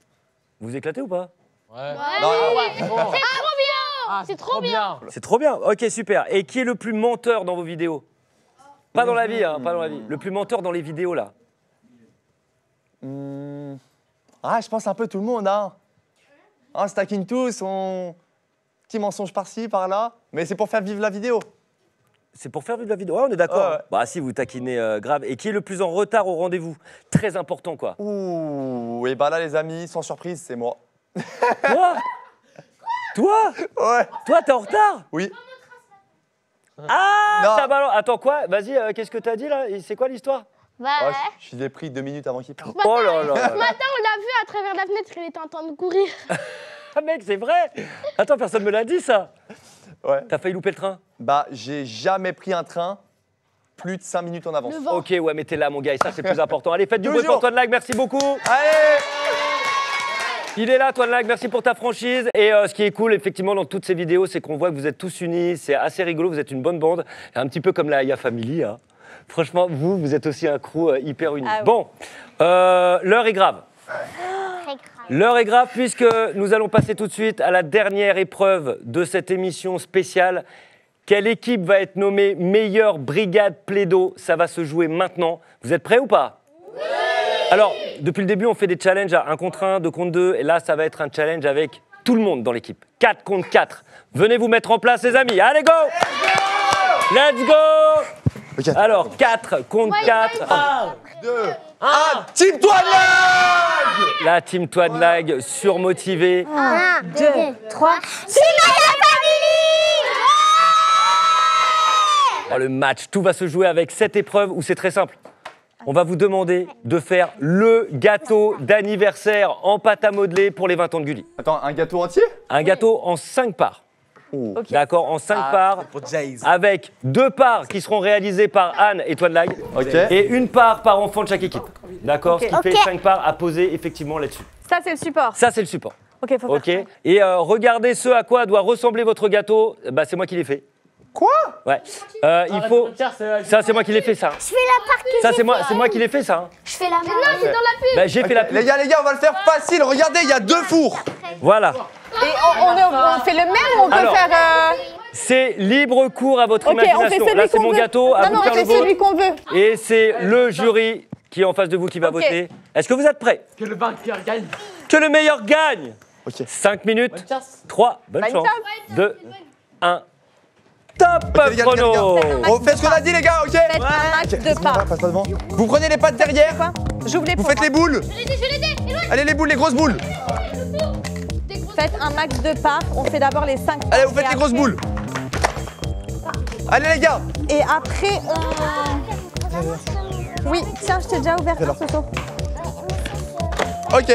Vous vous éclatez ou pas? Ouais. Non, C'est trop bien. C'est trop bien. C'est trop bien. Ok, super. Et qui est le plus menteur dans vos vidéos? Pas dans la vie, hein, pas dans la vie. Le plus menteur dans les vidéos, là. Ah, je pense un peu tout le monde, hein. On se taquine tous, petit mensonge par-ci, par-là. Mais c'est pour faire vivre la vidéo. C'est pour faire vivre la vidéo. Ouais, on est d'accord. Ouais. Hein. Bah si, vous taquinez grave. Et qui est le plus en retard au rendez-vous? Très important, quoi. Ouh, et bah là, les amis, sans surprise, c'est moi. Toi? Toi? Ouais. Toi, t'es en retard? Oui. Ah, Non. ça balance. Attends, quoi? Vas-y, qu'est-ce que t'as dit, là? C'est quoi l'histoire? Bah, Ouais, je l'ai pris 2 minutes avant qu'il parte. Oh là là. ce matin, on l'a vu à travers la fenêtre, il était en train de courir. Ah mec, c'est vrai. Attends, personne me l'a dit, ça. Ouais. T'as failli louper le train? Bah, j'ai jamais pris un train plus de 5 minutes en avance. Le vent. Ok, ouais, mais t'es là, mon gars, et ça, c'est plus important. Allez, faites du bruit Toujours. pour Toine Lag, merci beaucoup. Allez! Il est là, Toine Lag, merci pour ta franchise. Et ce qui est cool, effectivement, dans toutes ces vidéos, c'est qu'on voit que vous êtes tous unis. C'est assez rigolo, vous êtes une bonne bande. Un petit peu comme la Aya Family. Hein. Franchement, vous êtes aussi un crew hyper uni. Ah oui. Bon, l'heure est grave. Très grave. L'heure est grave puisque nous allons passer tout de suite à la dernière épreuve de cette émission spéciale. Quelle équipe va être nommée meilleure brigade Plaido? Ça va se jouer maintenant. Vous êtes prêts ou pas? Oui. Alors, depuis le début, on fait des challenges à 1 contre 1, 2 contre 2. Et là, ça va être un challenge avec tout le monde dans l'équipe. 4 contre 4. Venez vous mettre en place, les amis. Allez, go! Let's go! Ok. Alors, 4 contre 4. 1, 2, 1. Team Toadlag! La team Toadlag surmotivée. 1, 2, 3. Oh, le match, tout va se jouer avec cette épreuve où c'est très simple. On va vous demander de faire le gâteau d'anniversaire en pâte à modeler pour les 20 ans de Gulli. Attends, un gâteau entier? Un gâteau en 5 parts. Ok. D'accord, en 5 parts, Pour Jays. avec 2 parts qui seront réalisées par Anne et Toadlag, Ok. et 1 part par enfant de chaque équipe. D'accord, Ok. ce qui fait 5 parts à poser effectivement là-dessus. Ça, c'est le support. Ça, c'est le support. Ok, faut Ok. faire Et regardez ce à quoi doit ressembler votre gâteau. Bah, c'est moi qui l'ai fait. Quoi? Ouais. Il faut. Ça, c'est moi qui l'ai fait, ça. Je fais la part que Ça, c'est moi qui l'ai fait, ça. je fais la main. Non, c'est dans la pub. Bah, j'ai fait la pub. Les gars, on va le faire facile. Regardez, il y a 2 fours. Voilà. Et on fait le même ou on peut Alors, faire. C'est libre cours à votre Ok, on fait imagination. celui Là, c'est qu'on mon veut. gâteau. À Non, vous non, de faire on le fait celui vôtre. qu'on veut. Et c'est le jury qui est en face de vous qui va Ok. voter. Est-ce que vous êtes prêts? Que le vainqueur gagne. Que le meilleur gagne. Ok. 5 minutes. Bonne chance. 3. Bonne Bonne chance. chance. 2. 1. Top Les gars, chrono. On fait ce qu'on a dit, les gars, ok? Faites un max de pas. Passe pas devant. Vous prenez les pattes derrière. Quoi? J'ouvre les Vous pots, faites moi. les boules. Je vais l'aider. Éloigne. Allez, les boules, les grosses boules. Faites un max de parts. On fait d'abord les 5 parts. Allez, vous faites et les grosses après- boules. Allez, les gars. Et après, Oui, tiens, je t'ai déjà ouvert un Soso. Ok.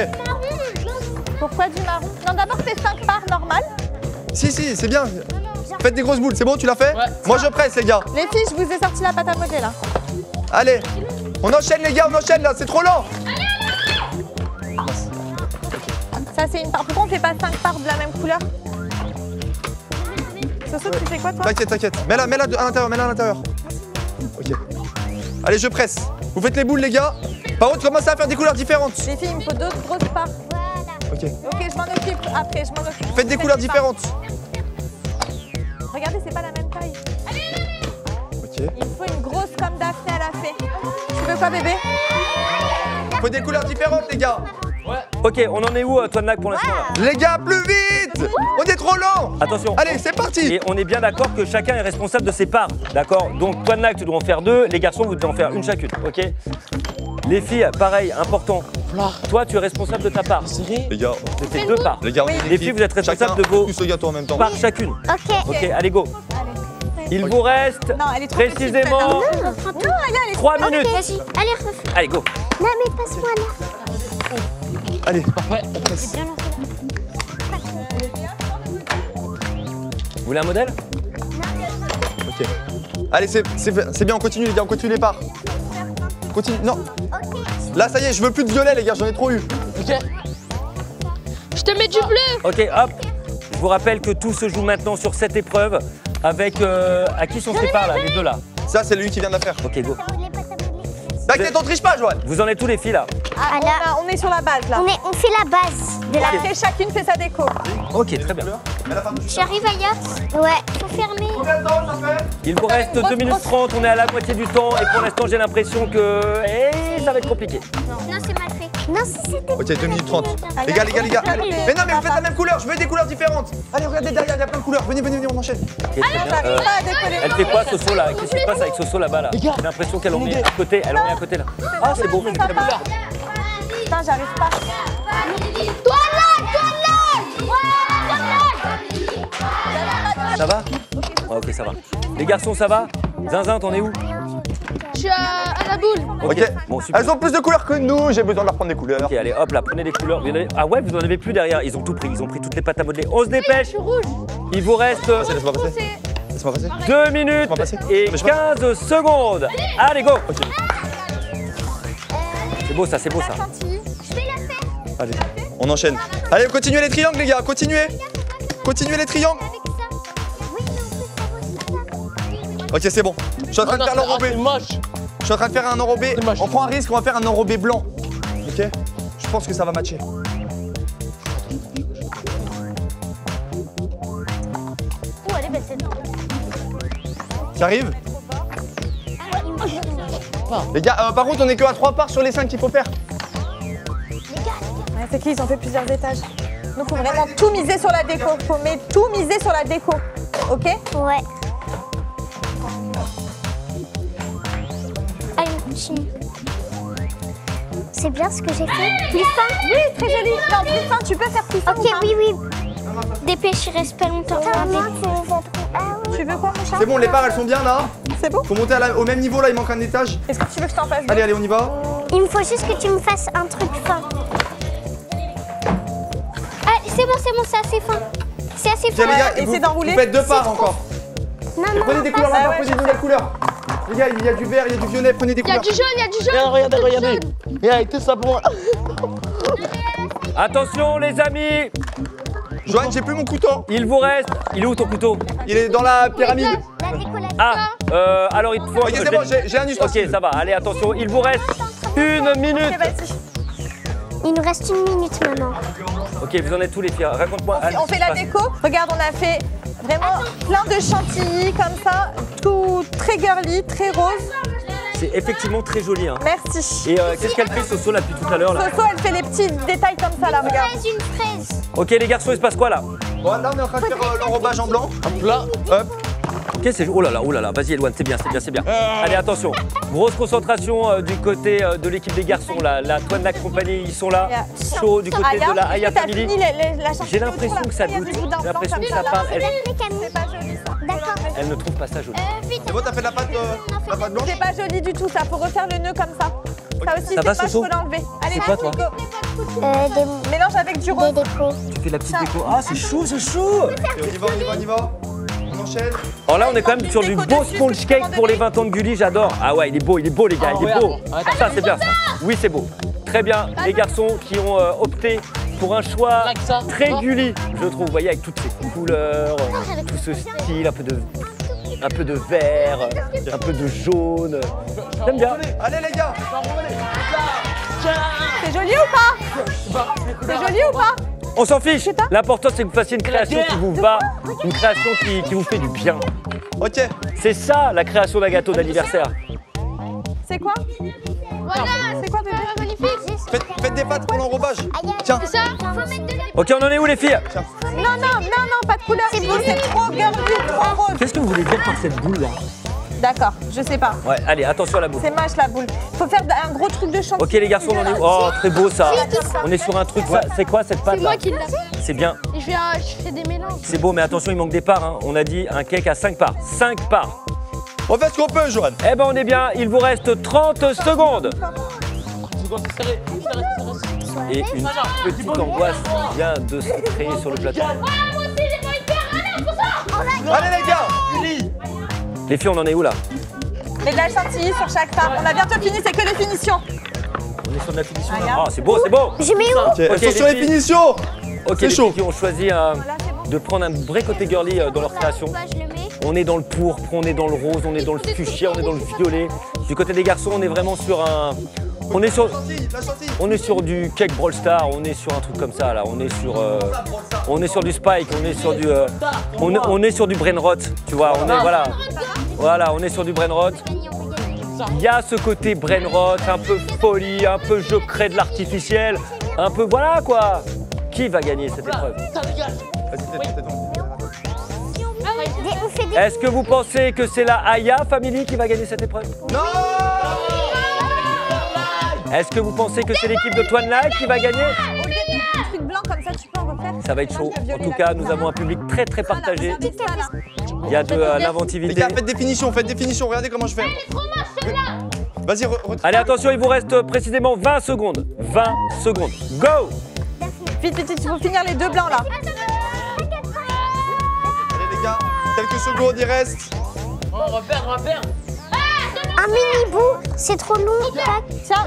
Pourquoi du marron? Non, d'abord, fais 5 parts normales. Si, c'est bien. Faites des grosses boules. C'est bon, tu l'as fait? Ouais. Moi, je presse, les gars. Les filles, je vous ai sorti la pâte à modeler, là. Allez. On enchaîne, les gars, on enchaîne, là. C'est trop lent. Ça, c'est une part. Pourquoi on fait pas 5 parts de la même couleur? Soso, tu fais quoi, toi? T'inquiète. Mets-la à l'intérieur, mets-la à l'intérieur. Ok. Allez, je presse. Vous faites les boules, les gars. Par contre, commencez à faire des couleurs différentes. Les filles, il me faut 2 grosses parts. Ok. Ok, je m'en occupe après, je m'en occupe. Faites des couleurs parts. différentes. Regardez, c'est pas la même taille. Ok. Il me faut une grosse comme Daphné, elle a fait. Tu veux quoi, bébé? Faut des couleurs différentes, les gars. Ok, on en est où, Toadlag, pour l'instant là Les gars, plus vite. On est trop lent. Attention. Allez, c'est parti. Et on est bien d'accord que chacun est responsable de ses parts. D'accord? Donc, Toadlag, tu dois en faire 2. Les garçons, vous devez en faire une chacune. Ok? Les filles, pareil, important. Toi, tu es responsable de ta part. Serré. Les gars, Tu fais 2 parts. les gars, on est Les filles, vous êtes responsables chacun de vos tous le gâteau en même temps. parts chacune. Ok. Ok, allez, go. Il vous reste Non, elle est trop petite, précisément Non, Aya, elle est 3 minutes. Vas-y. Allez, refais. Allez, go. Non, mais passe-moi là. Allez. Vous voulez un modèle? Ok. Allez, c'est bien, on continue, les gars, on continue les parts. Continue. Non. Là, ça y est, je veux plus de violet, les gars, j'en ai trop eu. Ok. Je te mets du bleu. Ok, hop. Je vous rappelle que tout se joue maintenant sur cette épreuve avec... à qui sont ces parts, là? Les deux, là. Ça, c'est lui qui vient de la faire. Ok, go. T'inquiète, on triche pas, Joanne. Vous en êtes tous les filles, là? Ah, là. On est sur la base, là. On fait la base de la. Après, chacune fait sa déco. Ok, très bien. J'arrive ailleurs. Ouais. Faut fermer. Combien de temps ça fait? Il vous reste 2 minutes 30, on est à la moitié du temps et pour l'instant j'ai l'impression que ça va être compliqué. Non, c'est mal fait. Non, si c'était. Ok, 2 minutes 30. Les gars. Mais non, mais vous faites la même couleur, je veux des couleurs différentes. Allez, regardez derrière, il y a plein de couleurs. Venez, on enchaîne. Ok, très bien. J'arrive pas à décoller. Elle fait quoi Soso là? Qu'est-ce qui se passe avec Soso là-bas là? Les gars, J'ai l'impression qu'elle en est à côté, elle en est à côté là. Ah c'est beau, c'est très beau. Putain, j'arrive pas. Ça va? Ah, ok, ça va. Les garçons, ça va? Zinzin, t'en es où? Je suis à la boule. Ok. Bon, super. Elles ont plus de couleurs que nous, j'ai besoin de leur prendre des couleurs. Ok, allez, hop là, prenez les couleurs. Ah ouais, vous en avez plus derrière. Ils ont tout pris, ils ont pris toutes les pâtes à modeler. On se dépêche. Je suis rouge. Il vous reste Laisse-moi passer. Laisse-moi passer. 2 minutes passer. et Mais je vois. 15 secondes. Allez, go. C'est beau ça, c'est beau ça. Allez, on enchaîne. Allez, continuez les triangles, les gars, continuez. Continuez les triangles. Ok, c'est bon. Je suis en train de faire l'enrobé. C'est moche. Je suis en train de faire un enrobé. C'est moche. On prend un risque, on va faire un enrobé blanc. Ok? Je pense que ça va matcher. Oh, elle est belle cette. Ça arrive? Les gars, par contre, on est que à 3 parts sur les 5 qu'il faut faire. C'est qu'ils ont fait plusieurs étages. Donc, faut vraiment tout miser sur la déco. Faut tout miser sur la déco. Ok? Ouais. Allez, continue. C'est bien ce que j'ai fait. Plus fin? Oui, très joli. Non, plus fin, tu peux faire plus fin. Ok, oui, oui. Dépêche, il reste pas longtemps. Tu veux quoi, mon chat? C'est bon, les parts elles sont bien là. C'est bon? Faut monter au même niveau là, il manque un étage. Est-ce que tu veux que je t'en fasse? Allez, allez, on y va. Il me faut juste que tu me fasses un truc fin. Ah, c'est bon, c'est assez fin. C'est assez fin. Tiens, les gars, essaie d'enrouler. vous faites 2 parts encore. Non, Prenez des couleurs là, prenez des nouvelles couleurs. Les gars, il y a du vert, il y a du violet, prenez des Il y a couleurs. du jaune, il y a du jaune. Regardez, regardez. Regarde, tout ça pour moi. Attention les amis, Joanne, j'ai plus mon couteau. il vous reste... Il est où ton couteau? Il est dans la pyramide. La décollation. Ah, alors il te faut... Ok, c'est bon, j'ai un Ok, ustensile. ça va, allez attention, il vous reste 1 minute. Ok, vas-y. Il nous reste 1 minute maintenant. Ok, vous en êtes tous les filles, raconte-moi. On fait la déco. Regarde, on a fait vraiment plein de chantilly comme ça. Tout très girly, très rose. C'est effectivement très joli. Hein. Merci. Et qu'est-ce qu'elle fait Soso là depuis tout à l'heure là? Soso, elle fait les petits détails comme ça là, regarde. Une fraise. Ok les garçons, il se passe quoi là? Bon, là, on est en train de faire l'enrobage en blanc. Hop là. Hop. Ok, c'est... Oh là là, vas-y Eloane, c'est bien, c'est bien, c'est bien. Allez, attention, grosse concentration du côté de l'équipe des garçons, la Toinac Compagnie, ils sont là, chaud du côté de la Aya Family. J'ai l'impression que ça doute, j'ai l'impression que ça parle. C'est pas joli ça. D'accord. Elle ne trouve pas ça joli. C'est bon, t'as fait la pâte blanche? C'est pas joli du tout ça, faut refaire le nœud comme ça. Ça aussi, Ça va, c'est pas, je Soso peux l'enlever. Allez, C'est quoi, toi Des mélange avec du rose. décos. Tu fais la petite déco. Ah, c'est chaud, c'est chaud. Et on y va, on y va, on y va. On enchaîne. Alors là, on est quand même sur du beau sponge cake pour les 20 ans de Gulli, j'adore. Ah ouais, il est beau les gars, il est beau. Ça, c'est bien ça. Oui, c'est beau. Très bien, les garçons qui ont opté pour un choix très Gulli, je trouve. Vous voyez, avec toutes ces couleurs, tout ce style, un peu de vert, un peu de jaune. J'aime bien. Allez les gars. C'est joli ou pas? C'est joli ou pas? On s'en fiche. L'important, c'est que vous fassiez une création qui vous va, une création qui vous fait du bien. Ok. C'est ça, la création d'un gâteau d'anniversaire. C'est quoi? Voilà, C'est quoi, bébé? magnifique. Faites des pâtes pour l'enrobage. Tiens. C'est ça. Faut mettre de la... Ok, on en est où, les filles? Non, pas de couleur. C'est trop girly, trop rose. Qu'est-ce que vous voulez dire par cette boule-là? D'accord, je sais pas. Ouais, allez, attention à la boule. C'est moche la boule. Faut faire un gros truc de chantilly. Ok, les garçons, on en est où? Oh, très beau ça. On est sur un truc, ça. C'est quoi cette pâte C'est là? moi qui l'ai. C'est bien, Et je fais des mélanges. c'est beau, mais attention, il manque des parts. Hein. On a dit un cake à 5 parts. 5 parts. On fait ce qu'on peut, Joanne. Eh ben, on est bien. Il vous reste 30 secondes. Et une petite angoisse vient de se créer sur le plateau. Allez les gars. Les filles, on en est où là? Mais de la chantilly sur chaque part. On a bientôt fini, c'est que les finitions. On est sur de la finition là. Ah, c'est beau, c'est beau. Je mets où? Ok, elles sont sur les filles. finitions. Ok, C'est les chaud. filles qui ont choisi de prendre un vrai côté girly dans leur création. Je le mets. On est dans le pourpre, on est dans le rose, on est dans le fuchsia, on est dans le violet. Du côté des garçons, on est vraiment sur un... On est sur... La chantilly. On est sur du cake Brawl Star, on est sur un truc comme ça là, on est sur du Spike, on est sur du on est sur du Brainrot, tu vois, on est voilà, on est sur du Brainrot. Il y a ce côté Brainrot, un peu folie, un peu je crée de l'artificiel, un peu voilà quoi. Qui va gagner cette épreuve? Vas-y, tais-toi. On fait des... Est-ce que vous pensez que c'est la Aya Family qui va gagner cette épreuve? Non. Est-ce que vous pensez que c'est l'équipe de Toinac qui va gagner? Au lieu de truc blanc comme ça, tu peux en refaire. Ça va être chaud. En tout cas, nous avons un public très très partagé. Voilà, ça, là. Il y a de Les l'inventivité. gars, faites des finitions, regardez comment je fais. Vas-y, Allez, attention, il vous reste précisément 20 secondes. 20 secondes. Go! Vite, il faut finir les deux blancs là. Allez les gars, quelques secondes, il reste. On va perdre. Un mini bout, c'est trop long. Tiens,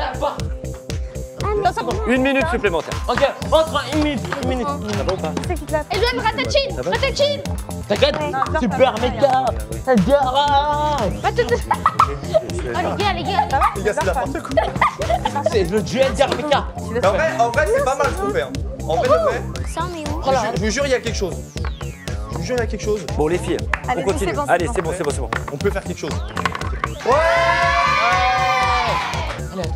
Une minute supplémentaire. Ok, entre une minute. Ça va ou pas? c'est qui te l'a fait. Et je donne ratatine. Ça va Ratatine. T'inquiète, super méga. Oh les gars, Les gars, c'est n'importe quoi. C'est le duel d'Armeka. Mais en vrai, c'est pas mal ce qu'on fait. Hein. En vrai, de vrai, Ça, on met où? je vous jure, il y a quelque chose. Je vous jure, il y a quelque chose. Bon, les filles, Allez, on continue. c'est bon, Allez, c'est c'est bon, c'est bon, c'est bon. On peut faire quelque chose.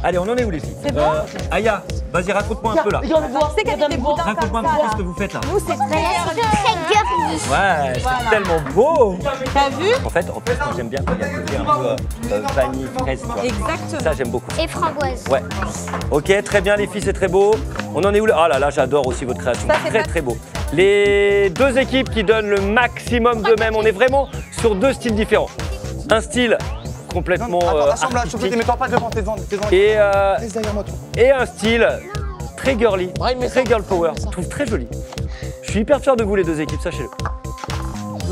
Allez, on en est où les filles? C'est bon Aya, vas-y, raconte-moi un peu là. Tu sais qu'il y a des boudins Raconte-moi un comme peu ça, ce que vous faites là. Nous, c'est très Très girly. Ouais, c'est tellement beau. T'as vu? En fait, moi j'aime bien quand il y a le côté un peu vanille, fraise, tu vois. Exactement. Ça, j'aime beaucoup. Et framboise. Ouais. Ok, très bien les filles, c'est très beau. On en est où là? Ah là là, j'adore aussi votre création. Ça, c'est Très pas- très beau. Les deux équipes qui donnent le maximum d'eux-mêmes. On est vraiment sur deux styles différents. Un style complètement Attends, rassemble là, s'il te plaît, artistique mets-toi pas devant tes devant. et, Reste derrière moi, toi. et un style très girly, Ouais, mais très ça- girl power. Je trouve très joli. Je suis hyper fier de vous les deux équipes, sachez-le.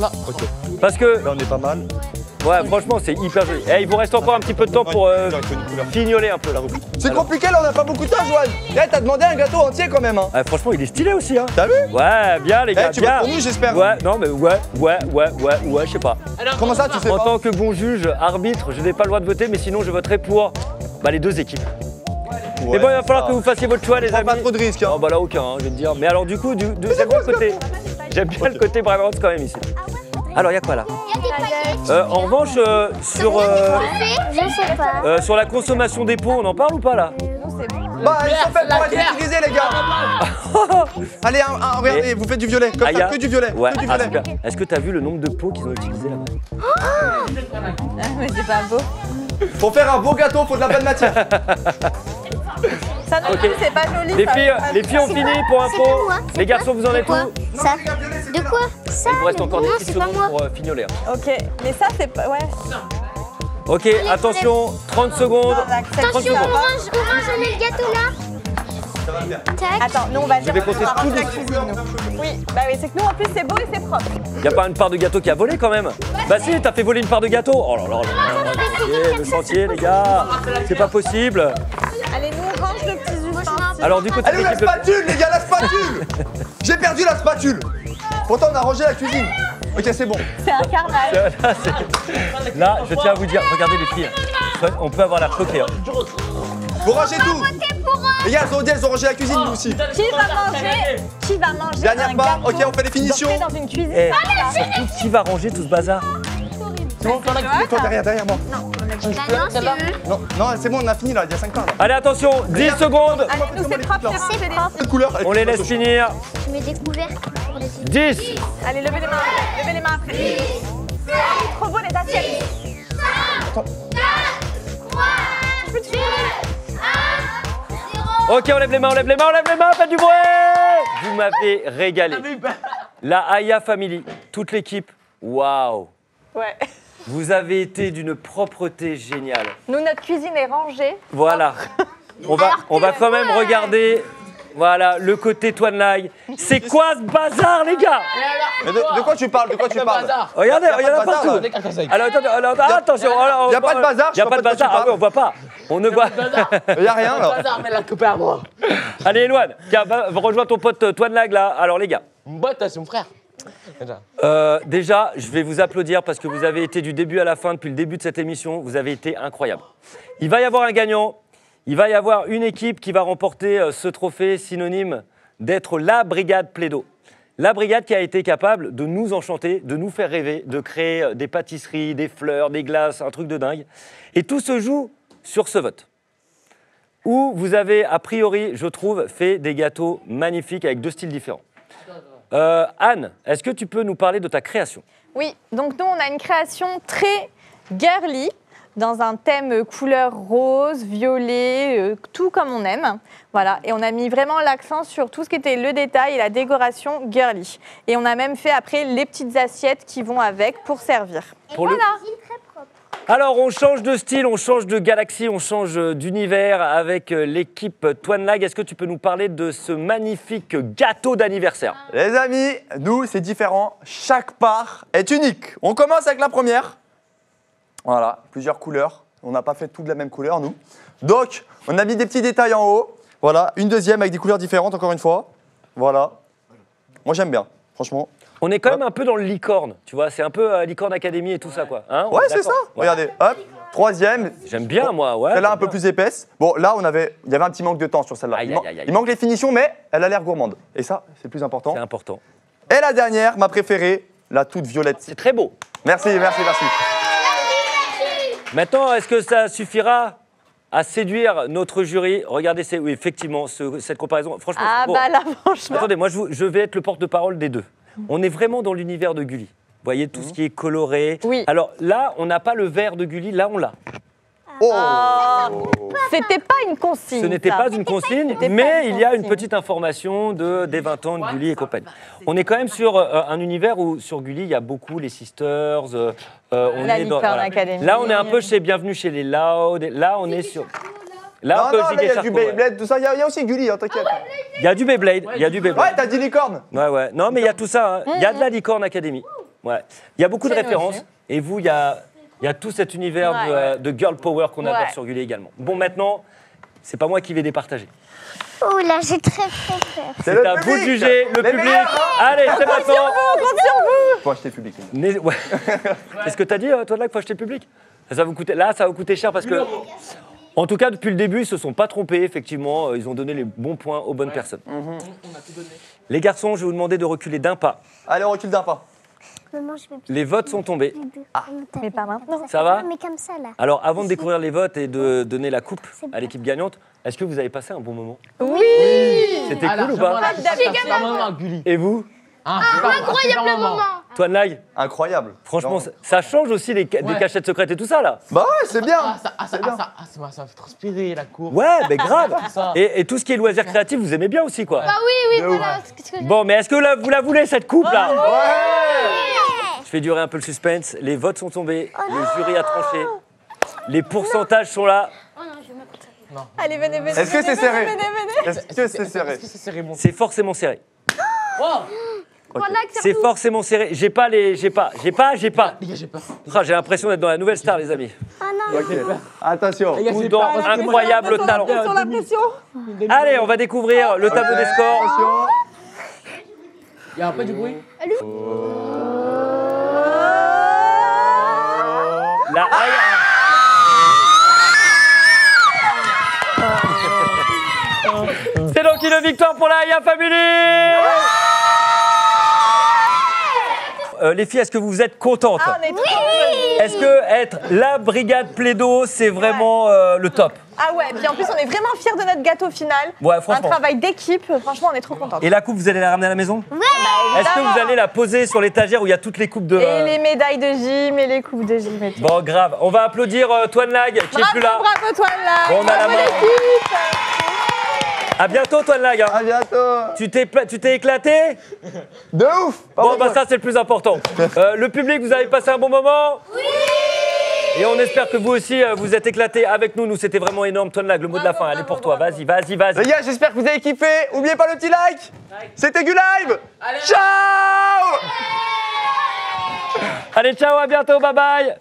Là. Parce que, Là, on est pas mal. ouais, franchement, c'est hyper joli. Et il vous reste encore un petit peu de temps pour fignoler un peu la rubrique. C'est compliqué, là, on n'a pas beaucoup de temps, Joanne. Eh, t'as demandé un gâteau entier quand même, hein. Ah, franchement, il est stylé aussi, hein. T'as vu? Ouais, bien les gars, tu bien. votes pour nous, j'espère. Ouais, non mais ouais, je sais pas. Comment ça, tu sais En pas? tant que bon juge, arbitre, je n'ai pas le droit de voter, mais sinon je voterai pour les deux équipes. Mais bon, il va falloir que vous fassiez votre choix, les Prends amis. pas trop de risques, hein. Oh bah là aucun, je vais te dire. Mais alors du coup, j'aime bien le côté. J'aime bien le côté Braverons quand même ici. Alors il y a quoi là? Il y a des paillettes. En revanche, Je sais pas. sur la consommation des pots, on en parle ou pas là? Nous, c'est bon. Bah, ils sont faits la pour être bière. utilisés, les gars. Allez, regardez, vous faites du violet. Comme ça, Aya que du violet. Ouais, Que du ah, violet. super. Est-ce que t'as vu le nombre de pots qu'ils ont utilisés là-bas? Mais c'est pas beau. Pour faire un beau gâteau, faut de la bonne matière. Ça non plus, c'est pas joli. Les ça. filles ont fini pour info. moi, c'est Les garçons, vous en êtes où? Quoi Ça. De quoi Ça. Il vous reste encore des Non, petites c'est pas secondes moi. pour fignoler. Ok, mais ça, c'est pas. Ouais. Ok, attention, 30 secondes. 30 Attention, secondes. orange, on met le gâteau là. Tac. Attends, nous, on va dire. vais compter on va tous rentrer les- la cuisine, nous. Oui, bah oui, c'est que nous, en plus, c'est beau et c'est propre. Y a pas une part de gâteau qui a volé quand même? Bah si, t'as fait voler une part de gâteau. Oh là là là là, le chantier, les gars. C'est pas possible. Allez, nous, on range le petit ustensiles. Alors du côté Elle est de où la l'équipe de... spatule, les gars, la spatule. J'ai perdu la spatule. Pourtant, on a rangé la cuisine. Ok, c'est bon. C'est un carnage. Là, je tiens à vous dire, regardez les filles. On peut avoir l'air choqué. Hein. Vous rangez tout. Les gars, elles ont rangé la cuisine, nous aussi. Qui va manger Dernière un part, gâteau ok, on fait les finitions. doré dans une cuisine. Et surtout, qui va ranger tout ce bazar? Toi, derrière moi. Bah non, c'est eux. Non, non, c'est bon, on a fini là, il y a 5 parts. Là. Allez, attention, 10 secondes. Allez, nous, c'est propre, c'est C'est rangé. propre. Quelle couleur? On les laisse finir. Je mets des couvercles pour les 10. Allez, levez les mains après. Levez les mains après. Trop beau, les assiettes. Ok, on lève les mains, faites du bruit. Vous m'avez régalé. La Aya Family, toute l'équipe, waouh. Ouais. Vous avez été d'une propreté géniale. Nous, notre cuisine est rangée. Voilà. On va quand même regarder, voilà, le côté Twanlag. C'est quoi ce bazar, les gars? Mais de quoi tu parles? De quoi tu parles? Regardez, Y a pas il y en a de bazar, partout. là. Alors, attendez, attention. Y a pas de bazar, Il n'y a je pas de vois pas de quoi tu bazar. Ah parles. oui, on voit pas. On ne voit. Y a rien là. Bazar, mais la coupe à moi. Allez, Eloane, tiens, rejoins ton pote Twanlag là. Alors, les gars. Mon pote, c'est mon frère. Déjà. Déjà, je vais vous applaudir parce que vous avez été du début à la fin, depuis le début de cette émission, vous avez été incroyables. Il va y avoir un gagnant, il va y avoir une équipe qui va remporter ce trophée synonyme d'être la brigade Plaido. La brigade qui a été capable de nous enchanter, de nous faire rêver, de créer des pâtisseries, des fleurs, des glaces, un truc de dingue. Et tout se joue sur ce vote. Où vous avez, a priori, je trouve, fait des gâteaux magnifiques avec deux styles différents. Anne, est-ce que tu peux nous parler de ta création? Oui, donc nous, on a une création très girly, dans un thème couleur rose, violet, tout comme on aime. Voilà, et on a mis vraiment l'accent sur tout ce qui était le détail et la décoration girly. Et on a même fait après les petites assiettes qui vont avec pour servir. Pour le- Alors, on change de style, on change de galaxie, on change d'univers avec l'équipe Twanlag. Est-ce que tu peux nous parler de ce magnifique gâteau d'anniversaire? Les amis, nous, c'est différent. Chaque part est unique. On commence avec la première. Voilà, plusieurs couleurs. On n'a pas fait tout de la même couleur, nous. Donc, on a mis des petits détails en haut. Voilà, une deuxième avec des couleurs différentes, encore une fois. Voilà. Moi, j'aime bien, franchement. On est quand même un peu dans le licorne, tu vois, c'est un peu Licorne Academy et tout ça, quoi. Hein, on Ouais, est c'est ça. d'accord. Ouais. Regardez, hop. Troisième. J'aime bien, moi, ouais. Celle-là un j'aime peu bien. plus épaisse. Bon, là, il y avait un petit manque de temps sur celle-là. Aïe, Il, aïe, aïe, aïe. il manque les finitions, mais elle a l'air gourmande. Et ça, c'est le plus important. C'est important. Et la dernière, ma préférée, la toute violette. C'est très beau. Merci, merci, merci. Maintenant, est-ce que ça suffira à séduire notre jury. Regardez, oui, effectivement, cette comparaison. Franchement, Ah bon. bah là, franchement. Attendez, moi, je vais être le porte-parole des deux. On est vraiment dans l'univers de Gulli. Vous voyez, tout ce qui est coloré. Oui. Alors là, on n'a pas le vert de Gulli, là, on l'a. C'était pas une consigne. Ce n'était ça. pas une consigne, C'était pas mais une il y a une consigne. petite information des 20 ans de Gulli et compagnie. On est quand même sur un univers où, sur Gulli, il y a beaucoup les Sisters. On La est dans, Licorne Academy. Là, on est un peu chez Bienvenue chez les Loud. Là, on est sur... Là, Non, on peut non, là, giga il y a Charcot, du ouais. Beyblade, tout ça. Il y a aussi Gulli, hein, t'inquiète. Il y a du Beyblade, il y a du Beyblade. Ouais, t'as dit licorne. Ouais, ouais. Non, mais il y a tout ça. Hein. Il y a de la Licorne Academy. Ouais. Il y a beaucoup de C'est références. noté. Et vous, il y a tout cet univers Ouais. de girl power qu'on adore Ouais. sur Gulli également. Bon, maintenant, c'est pas moi qui vais départager. Oh là, j'ai très peur. C'est C'est à vous de juger, le Les public. meilleurs. Allez, c'est maintenant. Faut acheter public. Ouais. Qu'est-ce que t'as dit, toi, là, qu'il faut acheter le public? Ça va vous coûter. Là, ça va vous coûter cher parce que. En tout cas, depuis le début, ils se sont pas trompés, effectivement. Ils ont donné les bons points aux bonnes personnes. On a tout donné. Les garçons, je vais vous demander de reculer d'un pas. Allez, on recule d'un pas. Maman, je vais Les votes sont tombés. Mais pas maintenant. Ça va? Mais comme ça, là. Alors, avant de découvrir les votes et de donner la coupe C'est à bien. l'équipe gagnante, est-ce que vous avez passé un bon moment? Oui. C'était cool ou pas? Super moment, Gulli. Et vous? Incroyable moment. Toi, Nag? Incroyable. Franchement, Non. ça change aussi des Ouais. cachettes secrètes et tout ça, là. Bah ouais, c'est bien. Ça m'a fait transpirer la cour. Ouais, mais grave. Ça. Et tout ce qui est loisirs créatifs, vous aimez bien aussi, quoi. Ah oui, De voilà. ce que- Bon, mais est-ce que vous la voulez, cette coupe, là? Ouais. Je fais durer un peu le suspense. Les votes sont tombés. Le jury a tranché. Les pourcentages sont là. Allez, venez, venez. Est-ce que venez, c'est serré? venez, venez. Est-ce que c'est serré? Est-ce que c'est serré, mon C'est forcément serré. Voilà que C'est forcément serré. J'ai pas. Les gars, j'ai peur. Ah, j'ai l'impression d'être dans la nouvelle star, les amis. Oh non. Ok. Attention. Les gars, Ou j'ai dans peur. incroyable talent. Sur la pression. Allez, on va découvrir le tableau des scores. Attention. Il y a un peu du bruit. La C'est donc une victoire pour la Aya Family. Les filles, est-ce que vous êtes contentes? Ah, on est trop heureux. Est-ce que être la brigade Plaido, c'est vraiment le top? Ah ouais, puis en plus, on est vraiment fiers de notre gâteau final. Ouais, Un franchement. travail d'équipe. Franchement, on est trop contents. Et la coupe, vous allez la ramener à la maison? Est-ce que vous allez la poser sur l'étagère où il y a toutes les coupes de... Et les médailles de gym et les coupes de gym et tout. Bon, grave. On va applaudir Toine Lag, qui est plus là. Bravo, toi, là. Bon, on a la Bravo, main. l'équipe. À bientôt, Toine Lag. À bientôt. Tu t'es éclaté? De ouf. Bon, bah ça, c'est le plus important. Le public, vous avez passé un bon moment? Oui. Et on espère que vous aussi, vous êtes éclatés avec nous. Nous, c'était vraiment énorme. Toine Lag, le mot de la fin, elle est pour toi. Vas-y, vas-y, Les vas-y. gars, j'espère que vous avez kiffé. Oubliez pas le petit like. C'était Gulive. Ciao. Allez, ciao, à bientôt, bye bye.